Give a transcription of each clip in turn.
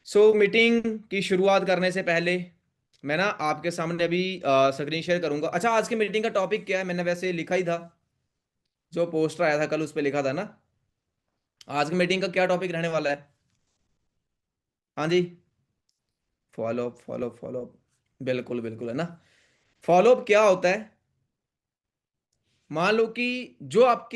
Meeting की शुरुआत करने से पहले मैं ना आपके सामने अभी स्क्रीन शेयर करूंगा। अच्छा, आज की मीटिंग का टॉपिक क्या है? मैंने वैसे लिखा ही था, जो पोस्टर आया था कल उस पर लिखा था ना। आज की मीटिंग का क्या टॉपिक रहने वाला है? हाँ जी। फॉलोअप फॉलोअप फॉलोअप, बिल्कुल बिल्कुल, है ना। फॉलोअप क्या होता है? मान लो कि जो आप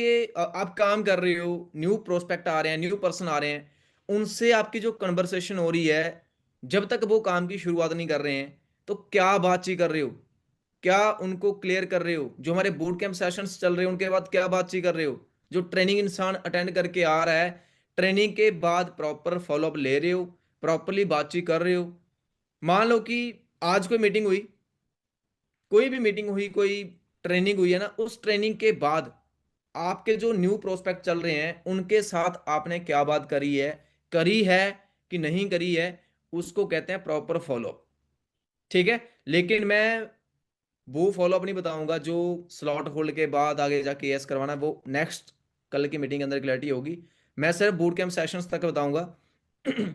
काम कर रहे हो, न्यू प्रोस्पेक्ट आ रहे हैं, न्यू पर्सन आ रहे हैं, उनसे आपकी जो कन्वर्सेशन हो रही है, जब तक वो काम की शुरुआत नहीं कर रहे हैं, तो क्या बातचीत कर रहे हो? क्या उनको क्लियर कर रहे हो? जो हमारे बूट कैंप सेशंस चल रहे हैं उनके बाद क्या बातचीत कर रहे हो? जो ट्रेनिंग इंसान अटेंड करके आ रहा है, ट्रेनिंग के बाद प्रॉपर फॉलोअप ले रहे हो? प्रॉपरली बातचीत कर रहे हो? मान लो कि आज कोई मीटिंग हुई, कोई भी मीटिंग हुई, कोई ट्रेनिंग हुई है ना, उस ट्रेनिंग के बाद आपके जो न्यू प्रोस्पेक्ट चल रहे हैं उनके साथ आपने क्या बात करी है कि नहीं करी है, उसको कहते हैं प्रॉपर फॉलोअप। ठीक है। लेकिन मैं वो फॉलोअप नहीं बताऊंगा जो स्लॉट होल्ड के बाद आगे जाके यस करवाना है, वो नेक्स्ट कल की मीटिंग के अंदर क्लैरिटी होगी। मैं सिर्फ बूट कैंप सेशंस तक बताऊंगा।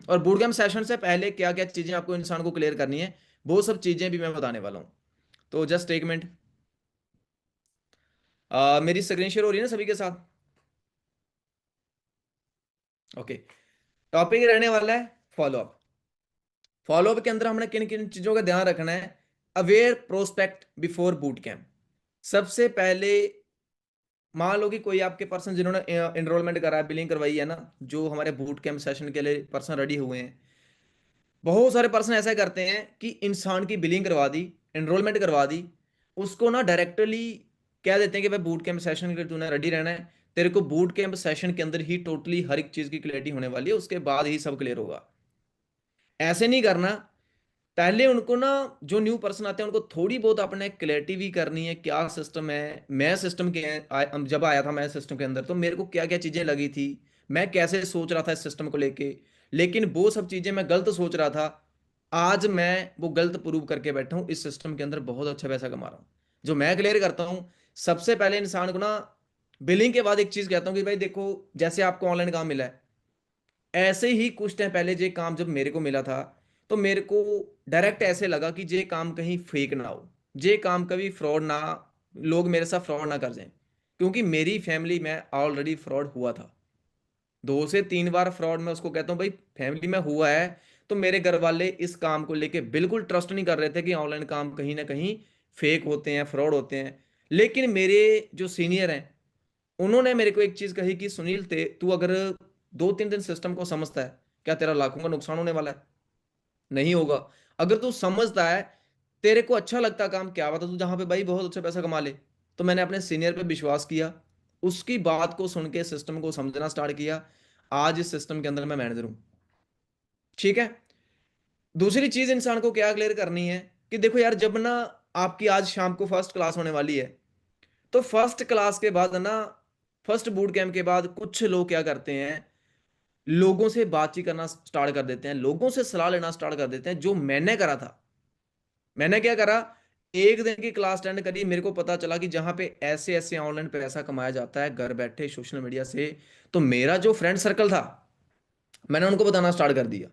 और बूट कैंप सेशन से पहले क्या क्या चीजें आपको इंसान को क्लियर करनी है, वो सब चीजें भी मैं बताने वाला हूं। तो जस्ट एक मिनट। मेरी स्क्रीन शेयर हो रही है ना सभी के साथ? ओके। टॉपिक रहने वाला है फॉलोअप। फॉलोअप के अंदर हमने किन किन चीजों का ध्यान रखना है? Aware prospect before boot camp. सबसे पहले मान लो कि कोई आपके पर्सन जिन्होंने एनरोलमेंट करा है, बिलिंग करवाई है ना, जो हमारे बूट कैंप सेशन के लिए पर्सन रेडी हुए हैं। बहुत सारे पर्सन ऐसा करते हैं कि इंसान की बिलिंग करवा दी, एनरोलमेंट करवा दी, उसको ना डायरेक्टली कह देते हैं कि भाई बूट कैंप सेशन के लिए तूने रेडी रहना है, तेरे को बूट कैंप सेशन के अंदर ही टोटली हर एक चीज की क्लैरिटी होने वाली है, उसके बाद ही सब क्लियर होगा। ऐसे नहीं करना। पहले उनको ना, जो न्यू पर्सन आते हैं उनको थोड़ी बहुत अपने क्लैरिटी भी करनी है, क्या सिस्टम है। मैं सिस्टम के जब आया था मैं सिस्टम के अंदर, तो मेरे को क्या क्या चीजें लगी थी, मैं कैसे सोच रहा था इस सिस्टम को लेके। लेकिन वो सब चीजें मैं गलत सोच रहा था। आज मैं वो गलत प्रूव करके बैठा हूँ, इस सिस्टम के अंदर बहुत अच्छा पैसा कमा रहा हूँ। जो मैं क्लियर करता हूँ, सबसे पहले इंसान को ना बिलिंग के बाद एक चीज कहता हूँ कि भाई देखो, जैसे आपको ऑनलाइन काम मिला है, ऐसे ही कुछ टाइम पहले जे काम जब मेरे को मिला था, तो मेरे को डायरेक्ट ऐसे लगा कि जे काम कहीं फेक ना हो, जे काम कभी फ्रॉड ना, लोग मेरे साथ फ्रॉड ना कर जाएं। क्योंकि मेरी फैमिली में ऑलरेडी फ्रॉड हुआ था, 2 से 3 बार फ्रॉड। मैं उसको कहता हूँ भाई फैमिली में हुआ है। तो मेरे घर वाले इस काम को लेके बिल्कुल ट्रस्ट नहीं कर रहे थे कि ऑनलाइन काम कहीं ना कहीं फेक होते हैं, फ्रॉड होते हैं। लेकिन मेरे जो सीनियर हैं, उन्होंने मेरे को एक चीज कही कि सुनील, तू अगर 2-3 दिन सिस्टम को समझता है, क्या तेरा लाखों का नुकसान होने वाला है? नहीं होगा। अगर तू समझता है, तेरे को अच्छा लगता है काम, क्या बता तू जहां पे भाई बहुत अच्छा पैसा कमा ले। तो मैंने अपने सीनियर पे विश्वास किया, उसकी बात को सुन के सिस्टम को समझना स्टार्ट किया। आज इस सिस्टम के अंदर मैं मैनेजर हूं। ठीक है। दूसरी चीज इंसान को क्या क्लियर करनी है कि देखो यार, जब ना आपकी आज शाम को फर्स्ट क्लास होने वाली है, तो फर्स्ट क्लास के बाद ना, फर्स्ट बूट कैंप के बाद कुछ लोग क्या करते हैं, लोगों से बातचीत करना स्टार्ट कर देते हैं, लोगों से सलाह लेना स्टार्ट कर देते हैं। जो मैंने करा था, मैंने क्या करा, एक दिन की क्लास अटेंड करी, मेरे को पता चला कि जहां पे ऐसे ऐसे ऑनलाइन पैसा कमाया जाता है घर बैठे सोशल मीडिया से, तो मेरा जो फ्रेंड सर्कल था, मैंने उनको बताना स्टार्ट कर दिया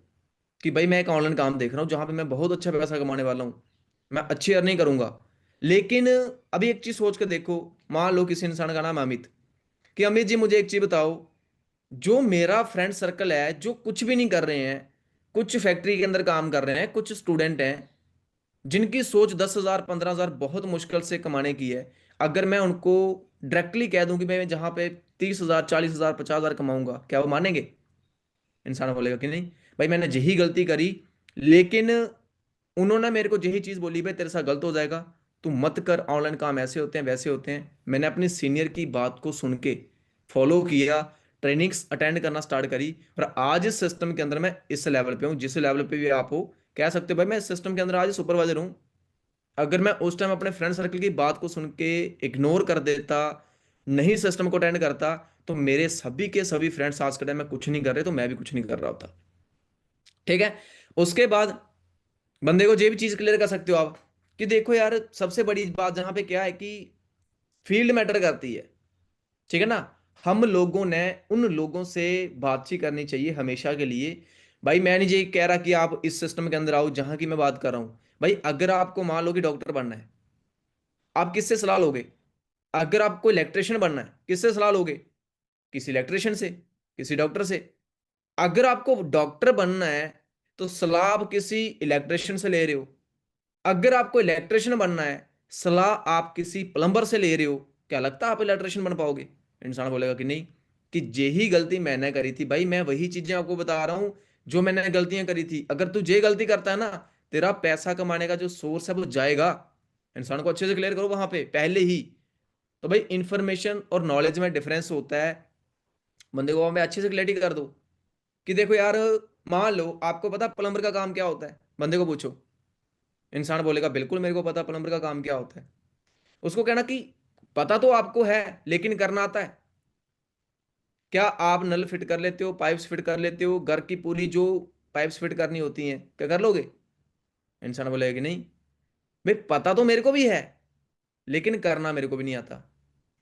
कि भाई मैं एक ऑनलाइन काम देख रहा हूँ जहां पे मैं बहुत अच्छा पैसा कमाने वाला हूँ, मैं अच्छी अर्निंग करूंगा। लेकिन अभी एक चीज सोच के देखो, मान लो किसी इंसान का नाम है अमित, कि अमित जी मुझे एक चीज बताओ, जो मेरा फ्रेंड सर्कल है जो कुछ भी नहीं कर रहे हैं, कुछ फैक्ट्री के अंदर काम कर रहे हैं, कुछ स्टूडेंट हैं जिनकी सोच 10,000 15,000 बहुत मुश्किल से कमाने की है, अगर मैं उनको डायरेक्टली कह दूं कि भाई मैं जहां पे 30,000 40,000 50,000 कमाऊंगा, क्या वो मानेंगे? इंसान बोलेगा कि नहीं, भाई मैंने यही गलती करी। लेकिन उन्होंने मेरे को यही चीज बोली, भाई तेरे साथ गलत हो जाएगा, तू मत कर, ऑनलाइन काम ऐसे होते हैं वैसे होते हैं। मैंने अपनी सीनियर की बात को सुन के फॉलो किया, ट्रेनिंग्स अटेंड करना स्टार्ट करी, और आज इस सिस्टम के अंदर मैं इस लेवल पे हूँ जिस लेवल पे भी आप हो। कह सकते हो भाई मैं इस सिस्टम के अंदर आज सुपरवाइजर हूँ। अगर मैं उस टाइम अपने फ्रेंड सर्कल की बात को सुन के इग्नोर कर देता, नहीं सिस्टम को अटेंड करता, तो मेरे सभी के सभी फ्रेंड्स आज के टाइम में कुछ नहीं कर रहे, तो मैं भी कुछ नहीं कर रहा होता। ठीक है। उसके बाद बंदे को ये भी चीज क्लियर कर सकते हो आप कि देखो यार, सबसे बड़ी बात जहां पे क्या है कि फील्ड मैटर करती है। ठीक है ना। हम लोगों ने उन लोगों से बातचीत करनी चाहिए हमेशा के लिए भाई मैं नहीं ये कह रहा कि आप इस सिस्टम के अंदर आओ जहां की मैं बात कर रहा हूं। भाई अगर आपको मान लो कि डॉक्टर बनना है, आप किससे सलाह लोगे? अगर आपको इलेक्ट्रिशियन बनना है, किससे सलाह लोगे? किसी इलेक्ट्रिशियन से, किसी डॉक्टर से। अगर आपको डॉक्टर बनना है तो सलाह आप किसी इलेक्ट्रिशियन से ले रहे हो। अगर आपको इलेक्ट्रिशियन बनना है, सलाह आप किसी प्लम्बर से ले रहे हो। क्या लगता है आप इलेक्ट्रिशियन बन पाओगे? इंसान बोलेगा कि नहीं, कि यही गलती मैंने करी थी। भाई मैं वही चीजें आपको बता रहा हूं जो मैंने गलतियां करी थी। अगर तू ये गलती करता है ना, तेरा पैसा कमाने का जो सोर्स है वो जाएगा। इंसान को अच्छे से क्लियर करो वहां पे पहले ही। तो भाई इंफॉर्मेशन और नॉलेज में डिफरेंस होता है। बंदे को वहां पे अच्छे से क्लैरिटी कर दो कि देखो यार, मान लो आपको पता प्लम्बर का काम क्या होता है, बंदे को पूछो। इंसान बोलेगा बिल्कुल मेरे को पता प्लम्बर का काम क्या होता है। उसको कहना कि पता तो आपको है लेकिन करना आता है? क्या आप नल फिट कर लेते हो, पाइप्स फिट कर लेते हो, घर की पूरी जो पाइप्स फिट करनी होती हैं, क्या कर लोगे? इंसान बोलेगा कि नहीं भाई, पता तो मेरे को भी है लेकिन करना मेरे को भी नहीं आता।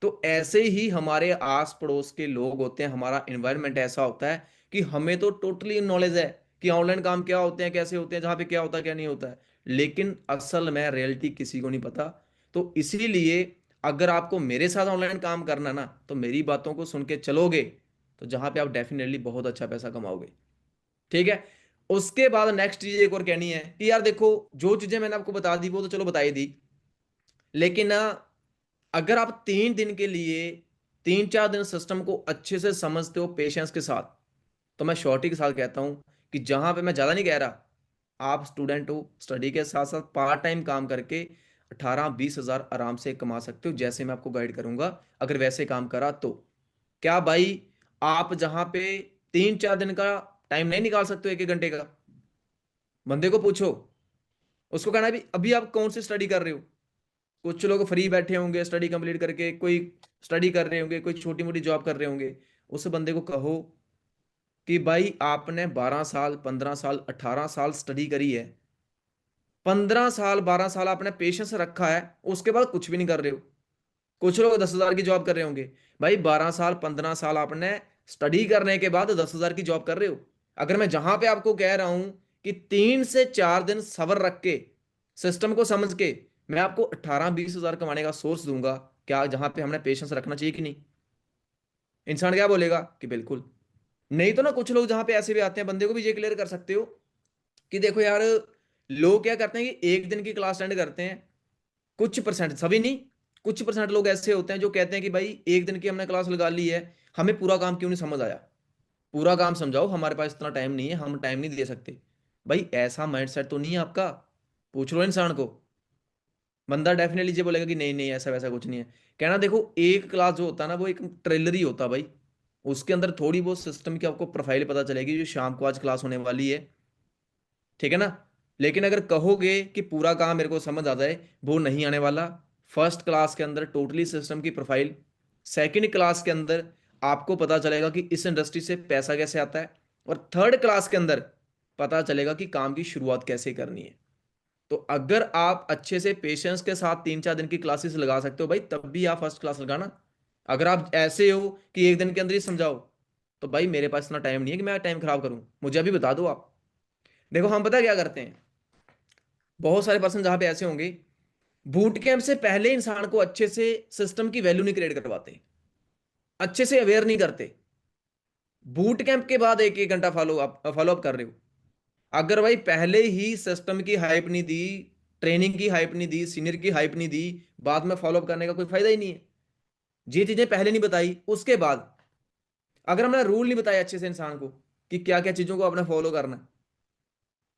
तो ऐसे ही हमारे आस पड़ोस के लोग होते हैं, हमारा एनवायरनमेंट ऐसा होता है कि हमें तो टोटली नॉलेज है कि ऑनलाइन काम क्या होते हैं, कैसे होते हैं, जहां पे क्या होता है क्या नहीं होता है, लेकिन असल में रियलिटी किसी को नहीं पता। तो इसीलिए अगर आपको मेरे साथ ऑनलाइन काम करना ना, तो मेरी बातों को सुन के चलोगे तो जहां पे आप डेफिनेटली बहुत अच्छा पैसा कमाओगे। ठीक है। उसके बाद नेक्स्ट चीज एक और कहनी है कि यार देखो, जो चीजें मैंने आपको बता दी वो तो चलो बता ही दी, लेकिन अगर आप 3 दिन के लिए, 3 4 दिन सिस्टम को अच्छे से समझते हो पेशेंस के साथ, तो मैं शॉर्टी के साथ कहता हूं कि जहां पे, मैं ज्यादा नहीं कह रहा, आप स्टूडेंट हो, स्टडी के साथ साथ पार्ट टाइम काम करके 18 20 हज़ार आराम से कमा सकते हो, जैसे मैं आपको गाइड करूंगा। अगर वैसे काम करा तो क्या भाई, आप जहां पे 3 4 दिन का टाइम नहीं निकाल सकते हो, 1 1 घंटे का? बंदे को पूछो, उसको कहना है भी अभी आप कौन सी स्टडी कर रहे हो। कुछ लोग फ्री बैठे होंगे स्टडी कंप्लीट करके, कोई स्टडी कर रहे होंगे, कोई छोटी मोटी जॉब कर रहे होंगे। उस बंदे को कहो कि भाई आपने 12 साल 15 साल 18 साल स्टडी करी है, 15 साल 12 साल आपने पेशेंस रखा है, उसके बाद कुछ भी नहीं कर रहे हो। कुछ लोग 10 हज़ार की जॉब कर रहे होंगे। भाई 12 साल 15 साल आपने स्टडी करने के बाद 10 हज़ार की जॉब कर रहे हो। अगर मैं जहां पे आपको कह रहा हूं कि 3 से 4 दिन सबर रख के, सिस्टम को समझ के, मैं आपको 18 20 हज़ार कमाने का सोर्स दूंगा, क्या जहां पे हमने पेशेंस रखना चाहिए कि नहीं? इंसान क्या बोलेगा कि बिल्कुल। नहीं तो ना, कुछ लोग जहां पे ऐसे भी आते हैं, बंदे को भी ये क्लियर कर सकते हो कि देखो यार, लोग क्या करते हैं कि 1 दिन की क्लास अटेंड करते हैं। कुछ परसेंट, सभी नहीं, कुछ परसेंट लोग ऐसे होते हैं जो कहते हैं कि भाई 1 दिन की हमने क्लास लगा ली है, हमें पूरा काम क्यों नहीं समझ आया? पूरा काम समझाओ, हमारे पास इतना टाइम नहीं है, हम टाइम नहीं दे सकते। भाई ऐसा माइंडसेट तो नहीं है आपका। पूछ लो इंसान को, बंदा डेफिनेटली ये बोलेगा कि नहीं नहीं ऐसा वैसा कुछ नहीं है। कहना देखो, एक क्लास जो होता है ना, वो एक ट्रेलर ही होता है भाई। उसके अंदर थोड़ी बहुत सिस्टम की आपको प्रोफाइल पता चलेगी, जो शाम को आज क्लास होने वाली है। ठीक है ना? लेकिन अगर कहोगे कि पूरा काम मेरे को समझ आ जाए, वो नहीं आने वाला। फर्स्ट क्लास के अंदर टोटली सिस्टम की प्रोफाइल, सेकंड क्लास के अंदर आपको पता चलेगा कि इस इंडस्ट्री से पैसा कैसे आता है, और थर्ड क्लास के अंदर पता चलेगा कि काम की शुरुआत कैसे करनी है। तो अगर आप अच्छे से पेशेंस के साथ 3 4 दिन की क्लासेस लगा सकते हो भाई, तब भी आप फर्स्ट क्लास लगाना। अगर आप ऐसे हो कि 1 दिन के अंदर ही समझाओ, तो भाई मेरे पास इतना टाइम नहीं है कि मैं टाइम खराब करूं, मुझे अभी बता दो आप। देखो हम पता क्या करते हैं, बहुत सारे पर्सन जहां पे ऐसे होंगे, बूट कैंप से पहले इंसान को अच्छे से सिस्टम की वैल्यू नहीं क्रिएट करवाते, अच्छे से अवेयर नहीं करते। बूट कैंप के बाद 1 1 घंटा फॉलो अप कर रहे हो। अगर भाई पहले ही सिस्टम की हाइप नहीं दी, ट्रेनिंग की हाइप नहीं दी, सीनियर की हाइप नहीं दी, बाद में फॉलोअप करने का कोई फायदा ही नहीं है। ये चीजें पहले नहीं बताई, उसके बाद अगर हमने रूल नहीं बताया अच्छे से इंसान को कि क्या क्या चीजों को आपने फॉलो करना है,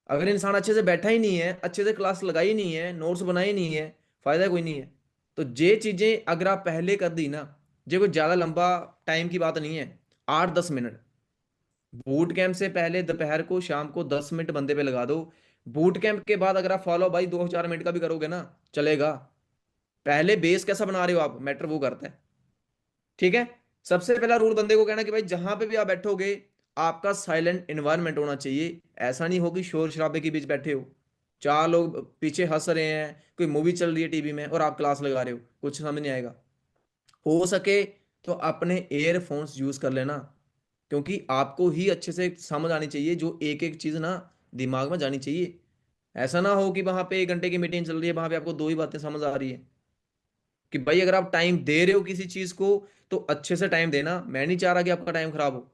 अगर इंसान अच्छे से बैठा ही नहीं है, अच्छे से क्लास लगाई नहीं है, नोट्स बनाए नहीं है, फायदा कोई नहीं है। तो ये चीजें अगर आप पहले कर दी ना, ये कोई ज्यादा लंबा टाइम की बात नहीं है, 8 10 मिनट। बूट कैंप से पहले दोपहर को शाम को 10 मिनट बंदे पे लगा दो। बूट कैंप के बाद अगर आप फॉलो भाई 2 4 मिनट का भी करोगे ना, चलेगा। पहले बेस कैसा बना रहे हो आप, मैटर वो करता है। ठीक है। सबसे पहला रूल बंदे को कहना कि भाई जहां पे भी आप बैठोगे, आपका साइलेंट एनवायरनमेंट होना चाहिए। ऐसा नहीं हो कि शोर शराबे के बीच बैठे हो, 4 लोग पीछे हंस रहे हैं, कोई मूवी चल रही है टीवी में और आप क्लास लगा रहे हो, कुछ समझ नहीं आएगा। हो सके तो अपने एयरफोन्स यूज कर लेना, क्योंकि आपको ही अच्छे से समझ आनी चाहिए, जो एक एक चीज ना दिमाग में जानी चाहिए। ऐसा ना हो कि वहां पे 1 घंटे की मीटिंग चल रही है, वहां पे आपको दो ही बातें समझ आ रही है। कि भाई अगर आप टाइम दे रहे हो किसी चीज को तो अच्छे से टाइम देना, मैं नहीं चाह रहा कि आपका टाइम खराब हो।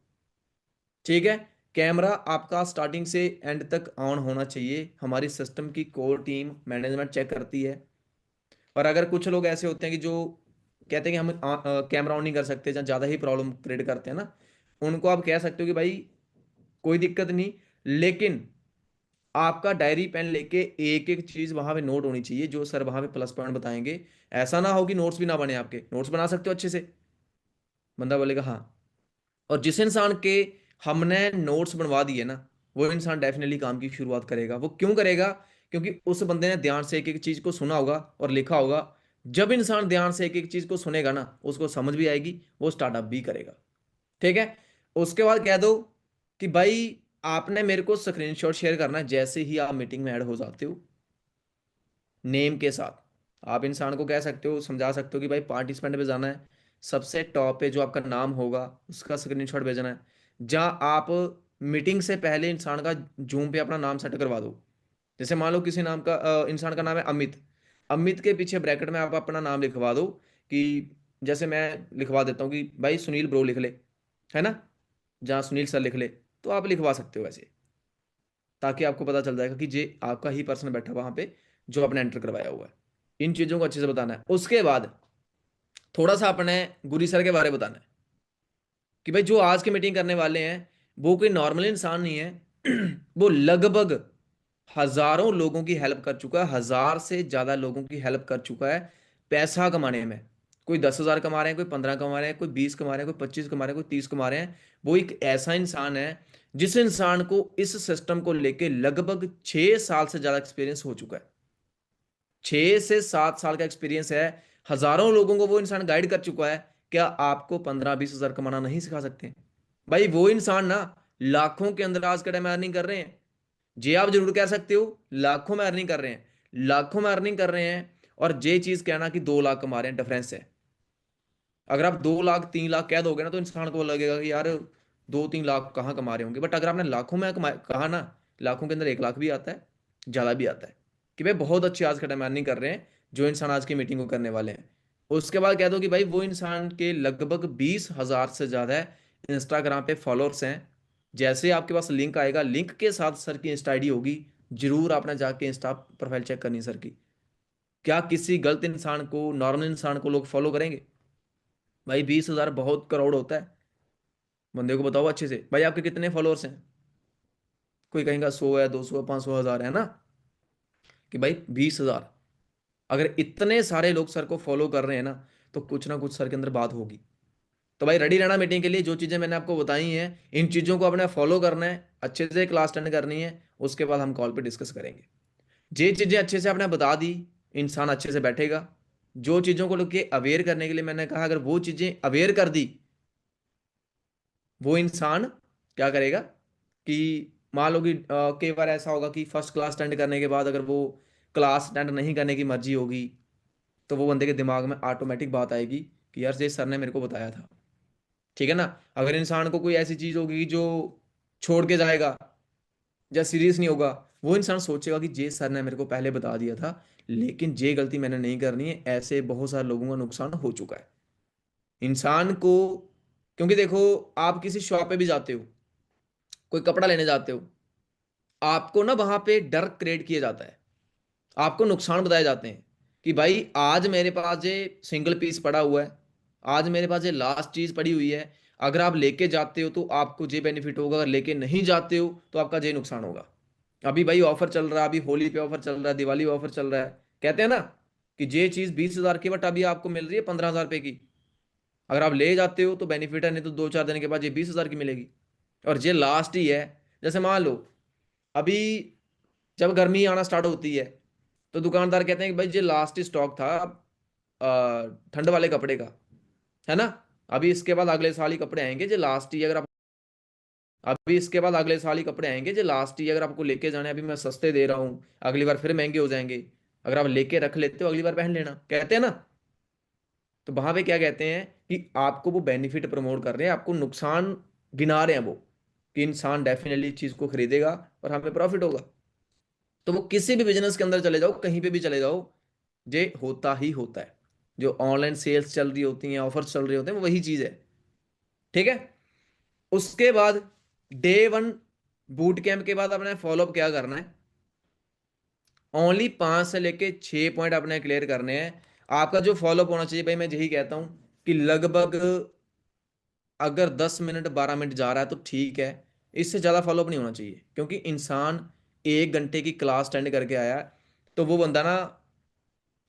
ठीक है। कैमरा आपका स्टार्टिंग से एंड तक ऑन होना चाहिए, हमारी सिस्टम की कोर टीम मैनेजमेंट चेक करती है। और अगर कुछ लोग ऐसे होते हैं कि जो कहते हैं कि हम कैमरा ऑन नहीं कर सकते, या ज़्यादा ही प्रॉब्लम क्रिएट करते हैं ना, उनको आप कह सकते हो कि भाई कोई दिक्कत नहीं, लेकिन आपका डायरी पेन लेके एक एक चीज़ वहां पे नोट होनी चाहिए, जो सर वहां पे प्लस पॉइंट बताएंगे। ऐसा ना हो कि नोट्स भी ना बने, आपके नोट्स बना सकते हो अच्छे से, बंदा बोलेगा हाँ। और जिस इंसान के हमने नोट्स बनवा दिए ना, वो इंसान डेफिनेटली काम की शुरुआत करेगा। वो क्यों करेगा? क्योंकि उस बंदे ने ध्यान से एक एक चीज को सुना होगा और लिखा होगा। जब इंसान ध्यान से एक एक चीज को सुनेगा ना, उसको समझ भी आएगी, वो स्टार्टअप भी करेगा। ठीक है। उसके बाद कह दो कि भाई आपने मेरे को स्क्रीनशॉट शेयर करना है जैसे ही आप मीटिंग में ऐड हो जाते हो, नेम के साथ। आप इंसान को कह सकते हो, समझा सकते हो कि भाई पार्टिसिपेंट पे जाना है, सबसे टॉप पे जो आपका नाम होगा उसका स्क्रीनशॉट भेजना है। जहाँ आप मीटिंग से पहले इंसान का जूम पे अपना नाम सेट करवा दो। जैसे मान लो किसी नाम का इंसान का नाम है अमित, अमित के पीछे ब्रैकेट में आप अपना नाम लिखवा दो। कि जैसे मैं लिखवा देता हूँ कि भाई सुनील ब्रो लिख ले, है ना, जहाँ सुनील सर लिख ले, तो आप लिखवा सकते हो वैसे, ताकि आपको पता चल जाएगा कि ये आपका ही पर्सन बैठा वहां पे जो आपने एंटर करवाया हुआ है। इन चीजों को अच्छे से बताना है। उसके बाद थोड़ा सा अपने गुरी सर के बारे में बताना है कि भाई जो आज की मीटिंग करने वाले हैं वो कोई नॉर्मल इंसान नहीं है। वो लगभग हजारों लोगों की हेल्प कर चुका है, 1000 से ज्यादा लोगों की हेल्प कर चुका है पैसा कमाने में। कोई 10,000 कमा रहे हैं, कोई 15 कमा रहे हैं, कोई 20 कमा रहे हैं, कोई 25 कमा रहे हैं, कोई 30 कमा रहे हैं। वो एक ऐसा इंसान है जिस इंसान को इस सिस्टम को लेके लगभग 6 साल से ज्यादा एक्सपीरियंस हो चुका है। 6 से 7 साल का एक्सपीरियंस है। हजारों लोगों को वो इंसान गाइड कर चुका है। क्या आपको 15-20 हजार कमाना नहीं सिखा सकते? भाई वो इंसान ना लाखों के अंदर आज के टाइम में अर्निंग कर रहे हैं। जे आप जरूर कह सकते हो लाखों में अर्निंग कर रहे हैं, लाखों में अर्निंग कर रहे हैं। और जे चीज कहना कि 2 लाख कमा रहे हैं, डिफरेंस है। अगर आप 2 लाख 3 लाख कह दोगे ना, तो इंसान को लगेगा कि यार 2-3 लाख कहाँ कमा रहे होंगे। बट अगर आपने लाखों में कहा ना, लाखों के अंदर 1 लाख भी आता है, ज्यादा भी आता है। कि भाई बहुत अच्छी आज का टाइम अर्निंग कर रहे हैं जो इंसान आज की मीटिंग को करने वाले हैं। उसके बाद कह दो कि भाई वो इंसान के लगभग 20,000 से ज्यादा इंस्टाग्राम पे फॉलोअर्स हैं। जैसे ही आपके पास लिंक आएगा, लिंक के साथ सर की इंस्टा आईडी होगी, जरूर आपने जाके इंस्टा प्रोफाइल चेक करनी सर की। क्या किसी गलत इंसान को, नॉर्मल इंसान को लोग फॉलो करेंगे? भाई 20,000 बहुत करोड़ होता है। बंदे को बताओ अच्छे से भाई आपके कितने फॉलोअर्स हैं। कोई कहेगा 100 है, 200 है, 500 हजार है ना। कि भाई 20,000, अगर इतने सारे लोग सर को फॉलो कर रहे हैं ना कुछ सर के अंदर बात होगी। तो भाई रेडी रहना मीटिंग के लिए। जो चीजें मैंने आपको बताई हैं, इन चीजों को आपने फॉलो करना है, अच्छे से क्लास अटेंड करनी है। उसके बाद हम कॉल पे डिस्कस करेंगे। जे चीजें अच्छे से आपने बता दी, इंसान अच्छे से बैठेगा। जो चीजों को लेके अवेयर करने के लिए मैंने कहा, अगर वो चीजें अवेयर कर दी, वो इंसान क्या करेगा कि मान लो कि कई बार ऐसा होगा कि फर्स्ट क्लास अटेंड करने के बाद अगर वो क्लास अटेंड नहीं करने की मर्जी होगी, तो वो बंदे के दिमाग में ऑटोमेटिक बात आएगी कि यार ये सर ने मेरे को बताया था। ठीक है ना। अगर इंसान को कोई ऐसी चीज होगी जो छोड़ के जाएगा या सीरियस नहीं होगा, वो इंसान सोचेगा कि जे सर ने मेरे को पहले बता दिया था, लेकिन जे गलती मैंने नहीं करनी है। ऐसे बहुत सारे लोगों का नुकसान हो चुका है इंसान को। क्योंकि देखो, आप किसी शॉप पे भी जाते हो, कोई कपड़ा लेने जाते हो, आपको ना वहां पे डर क्रिएट किया जाता है, आपको नुकसान बताए जाते हैं कि भाई आज मेरे पास ये सिंगल पीस पड़ा हुआ है, आज मेरे पास ये लास्ट चीज पड़ी हुई है। अगर आप लेके जाते हो तो आपको ये बेनिफिट होगा, अगर लेके नहीं जाते हो तो आपका ये नुकसान होगा। अभी भाई ऑफर चल रहा है, अभी होली पे ऑफर चल रहा है, दिवाली पे ऑफर चल रहा है। कहते हैं ना कि ये चीज 20,000 की, बट अभी आपको मिल रही है 15,000 रुपए की। अगर आप ले जाते हो तो बेनिफिट है, नहीं तो 2-4 दिन के बाद ये 20,000 की मिलेगी। और ये लास्ट ही है। जैसे मान लो अभी जब गर्मी आना स्टार्ट होती है, तो दुकानदार कहते हैं कि भाई ये लास्ट ही स्टॉक था ठंड वाले कपड़े का, है ना। अभी इसके बाद अगले साल ही कपड़े आएंगे जो लास्ट ही, अगर आप अभी इसके बाद अगले साल ही कपड़े आएंगे जो लास्ट ही, अगर आपको लेके जाने अभी मैं सस्ते दे रहा हूँ, अगली बार फिर महंगे हो जाएंगे। अगर आप लेके रख लेते हो अगली बार पहन लेना, कहते हैं ना। तो वहां पे क्या कहते हैं कि आपको वो बेनिफिट प्रमोट कर रहे हैं, आपको नुकसान गिना रहे हैं वो, कि इंसान डेफिनेटली इस चीज को खरीदेगा और हमें प्रॉफिट होगा। तो वो किसी भी बिजनेस के अंदर चले जाओ, कहीं पे भी चले जाओ, ये होता ही होता है। जो ऑनलाइन सेल्स चल रही होती हैं, ऑफर्स चल रहे होते हैं, वो वही चीज है। ठीक है। उसके बाद डे 1 बूट कैंप के बाद अपने फॉलोअप क्या करना है, ओनली 5 से लेके 6 पॉइंट अपने क्लियर करने हैं। आपका जो फॉलोअप होना चाहिए भाई, मैं यही कहता हूं कि लगभग, अगर 10 मिनट 12 मिनट जा रहा है तो ठीक है, इससे ज़्यादा फॉलोअप नहीं होना चाहिए। क्योंकि इंसान 1 घंटे की क्लास अटेंड करके आया है, तो वो बंदा ना,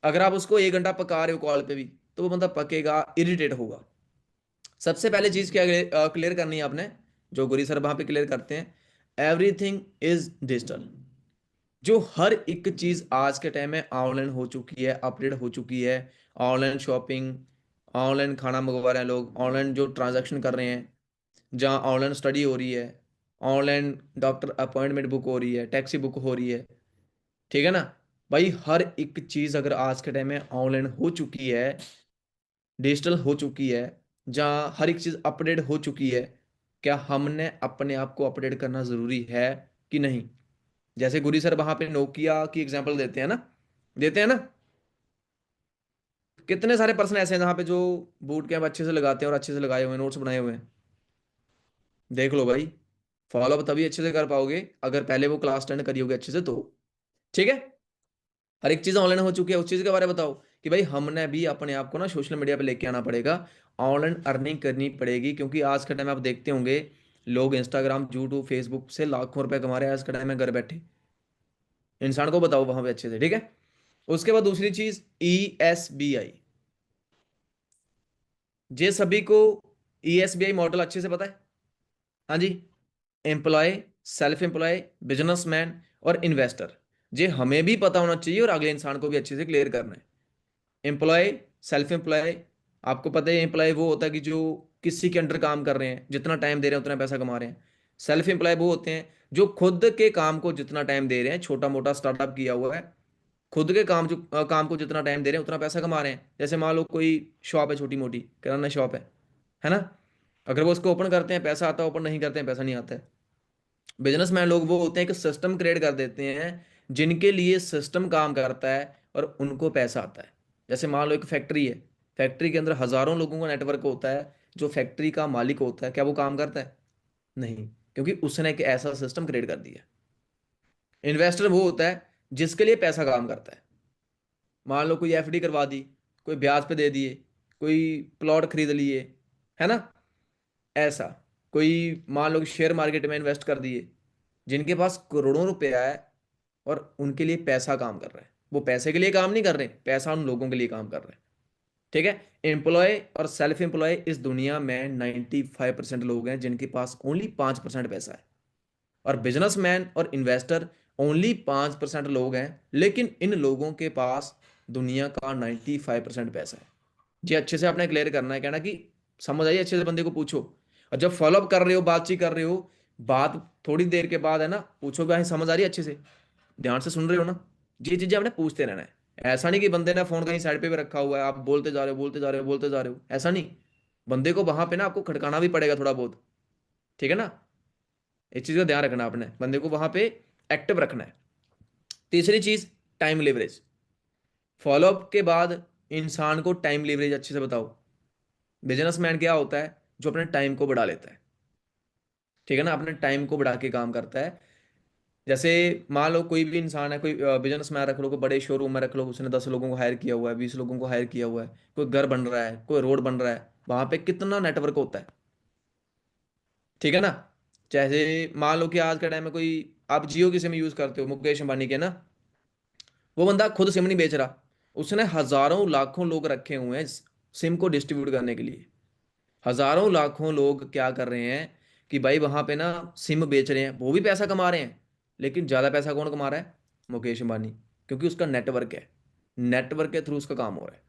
अगर आप उसको 1 घंटा पका रहे हो कॉल पे भी, तो वो बंदा पकेगा, इरिटेट होगा। सबसे पहले चीज़ क्या क्लियर करनी है आपने, जो गुरी सर वहाँ पे क्लियर करते हैं, एवरीथिंग इज डिजिटल। जो हर एक चीज़ आज के टाइम में ऑनलाइन हो चुकी है, अपडेट हो चुकी है। ऑनलाइन शॉपिंग, ऑनलाइन खाना मंगवा रहे हैं लोग, ऑनलाइन जो ट्रांजैक्शन कर रहे हैं, जहाँ ऑनलाइन स्टडी हो रही है, ऑनलाइन डॉक्टर अपॉइंटमेंट बुक हो रही है, टैक्सी बुक हो रही है। ठीक है ना। भाई हर एक चीज़ अगर आज के टाइम में ऑनलाइन हो चुकी है, डिजिटल हो चुकी है, जहाँ हर एक चीज़ अपडेट हो चुकी है, क्या हमने अपने आप को अपडेट करना ज़रूरी है कि नहीं। जैसे गुरी सर वहाँ पे नोकिया की एग्जांपल देते हैं ना, देते हैं ना। कितने सारे पर्सन ऐसे हैं जहाँ पे जो बूट कैंप अच्छे से लगाते हैं और अच्छे से लगाए हुए हैं, नोट्स बनाए हुए हैं। देख लो भाई, फॉलोअप तभी अच्छे से कर पाओगे अगर पहले वो क्लास अटेंड करी होगी अच्छे से तो। ठीक है। हर एक चीज़ ऑनलाइन हो चुकी है, उस चीज़ के बारे में बताओ कि भाई हमने भी अपने आप को ना सोशल मीडिया पे लेके आना पड़ेगा। ऑनलाइन अर्निंग करनी पड़ेगी, क्योंकि आज के टाइम में आप देखते होंगे, लोग इंस्टाग्राम, यूट्यूब, फेसबुक से लाखों रुपए कमा रहे हैं आज के टाइम में घर बैठे। इंसान को बताओ वहां पे अच्छे से। ठीक है। उसके बाद दूसरी चीज, ESBI। जे सभी को ESBI मॉडल अच्छे से पता है। हाँ जी। एम्प्लॉय, सेल्फ एम्प्लॉय, बिजनेसमैन और इन्वेस्टर। ये हमें भी पता होना चाहिए और अगले इंसान को भी अच्छे से क्लियर करना है। एम्प्लॉय, सेल्फ एम्प्लॉय, आपको पता है एम्प्लॉय वो होता है कि जो किसी के अंडर काम कर रहे हैं, जितना टाइम दे रहे हैं उतना पैसा कमा रहे हैं। सेल्फ एम्प्लॉय वो होते हैं जो खुद के काम को जितना टाइम दे रहे हैं, छोटा मोटा स्टार्टअप किया हुआ है, खुद के काम को जितना टाइम दे रहे हैं उतना पैसा कमा रहे हैं। जैसे मान लो कोई शॉप है, छोटी मोटी किराना शॉप है ना। अगर वो उसको ओपन करते हैं पैसा आता है, ओपन नहीं करते हैं पैसा नहीं आता है। बिजनेसमैन लोग वो होते हैं कि सिस्टम क्रिएट कर देते हैं, जिनके लिए सिस्टम काम करता है और उनको पैसा आता है। जैसे मान लो एक फैक्ट्री है, फैक्ट्री के अंदर हजारों लोगों का नेटवर्क होता है, जो फैक्ट्री का मालिक होता है क्या वो काम करता है? नहीं, क्योंकि उसने एक ऐसा सिस्टम क्रिएट कर दिया। इन्वेस्टर वो होता है जिसके लिए पैसा काम करता है। मान लो कोई FD करवा दी, कोई ब्याज पे दे दिए, कोई प्लॉट खरीद लिए, है ना, ऐसा। कोई मान लो कि शेयर मार्केट में इन्वेस्ट कर दिए, जिनके पास करोड़ों रुपया है और उनके लिए पैसा काम कर रहा है। वो पैसे के लिए काम नहीं कर रहे, पैसा उन लोगों के लिए काम कर रहे हैं। ठीक है। एम्प्लॉय और सेल्फ एम्प्लॉय इस दुनिया में 95% लोग हैं जिनके पास ओनली 5% पैसा है। और बिजनेसमैन और इन्वेस्टर ओनली 5% लोग हैं, लेकिन इन लोगों के पास दुनिया का 95% पैसा है। जी अच्छे से आपने क्लियर करना है, कहना कि समझ आई, अच्छे से बंदे को पूछो। और जब फॉलोअप कर रहे हो, बातचीत कर रहे हो, बात थोड़ी देर के बाद है ना, पूछो भाई समझ आ रही है अच्छे से, ध्यान से सुन रहे हो ना। ये चीजें आपने पूछते रहना है। ऐसा नहीं कि बंदे ने फोन कहीं साइड पे भी रखा हुआ है, आप बोलते जा रहे हो, बोलते जा रहे हो, बोलते जा रहे हो, ऐसा नहीं। बंदे को वहां पे ना आपको खड़काना भी पड़ेगा थोड़ा बहुत। ठीक है ना। इस चीज का ध्यान रखना आपने, बंदे को वहां पे एक्टिव रखना है। तीसरी चीज, टाइम लिवरेज। फॉलोअप के बाद इंसान को टाइम लिवरेज अच्छे से बताओ। बिजनेसमैन क्या होता है? जो अपने टाइम को बढ़ा लेता है। ठीक है ना, अपने टाइम को बढ़ा के काम करता है। जैसे मान लो कोई भी इंसान है, कोई बिजनेसमैन रख लो, कोई बड़े शोरूम में रख लो, उसने 10 लोगों को हायर किया हुआ है, 20 लोगों को हायर किया हुआ है, कोई घर बन रहा है, कोई रोड बन रहा है, वहां पे कितना नेटवर्क होता है। ठीक है ना। जैसे मान लो कि आज के टाइम में कोई, आप जियो की सिम यूज करते हो, मुकेश अंबानी के ना, वो बंदा खुद सिम नहीं बेच रहा, उसने हजारों लाखों लोग रखे हुए हैं सिम को डिस्ट्रीब्यूट करने के लिए। हजारों लाखों लोग क्या कर रहे हैं कि भाई वहां पे ना सिम बेच रहे हैं, वो भी पैसा कमा रहे हैं। लेकिन ज्यादा पैसा कौन कमा रहा है? मुकेश अंबानी। क्योंकि उसका नेटवर्क है, नेटवर्क के थ्रू उसका काम हो रहा है।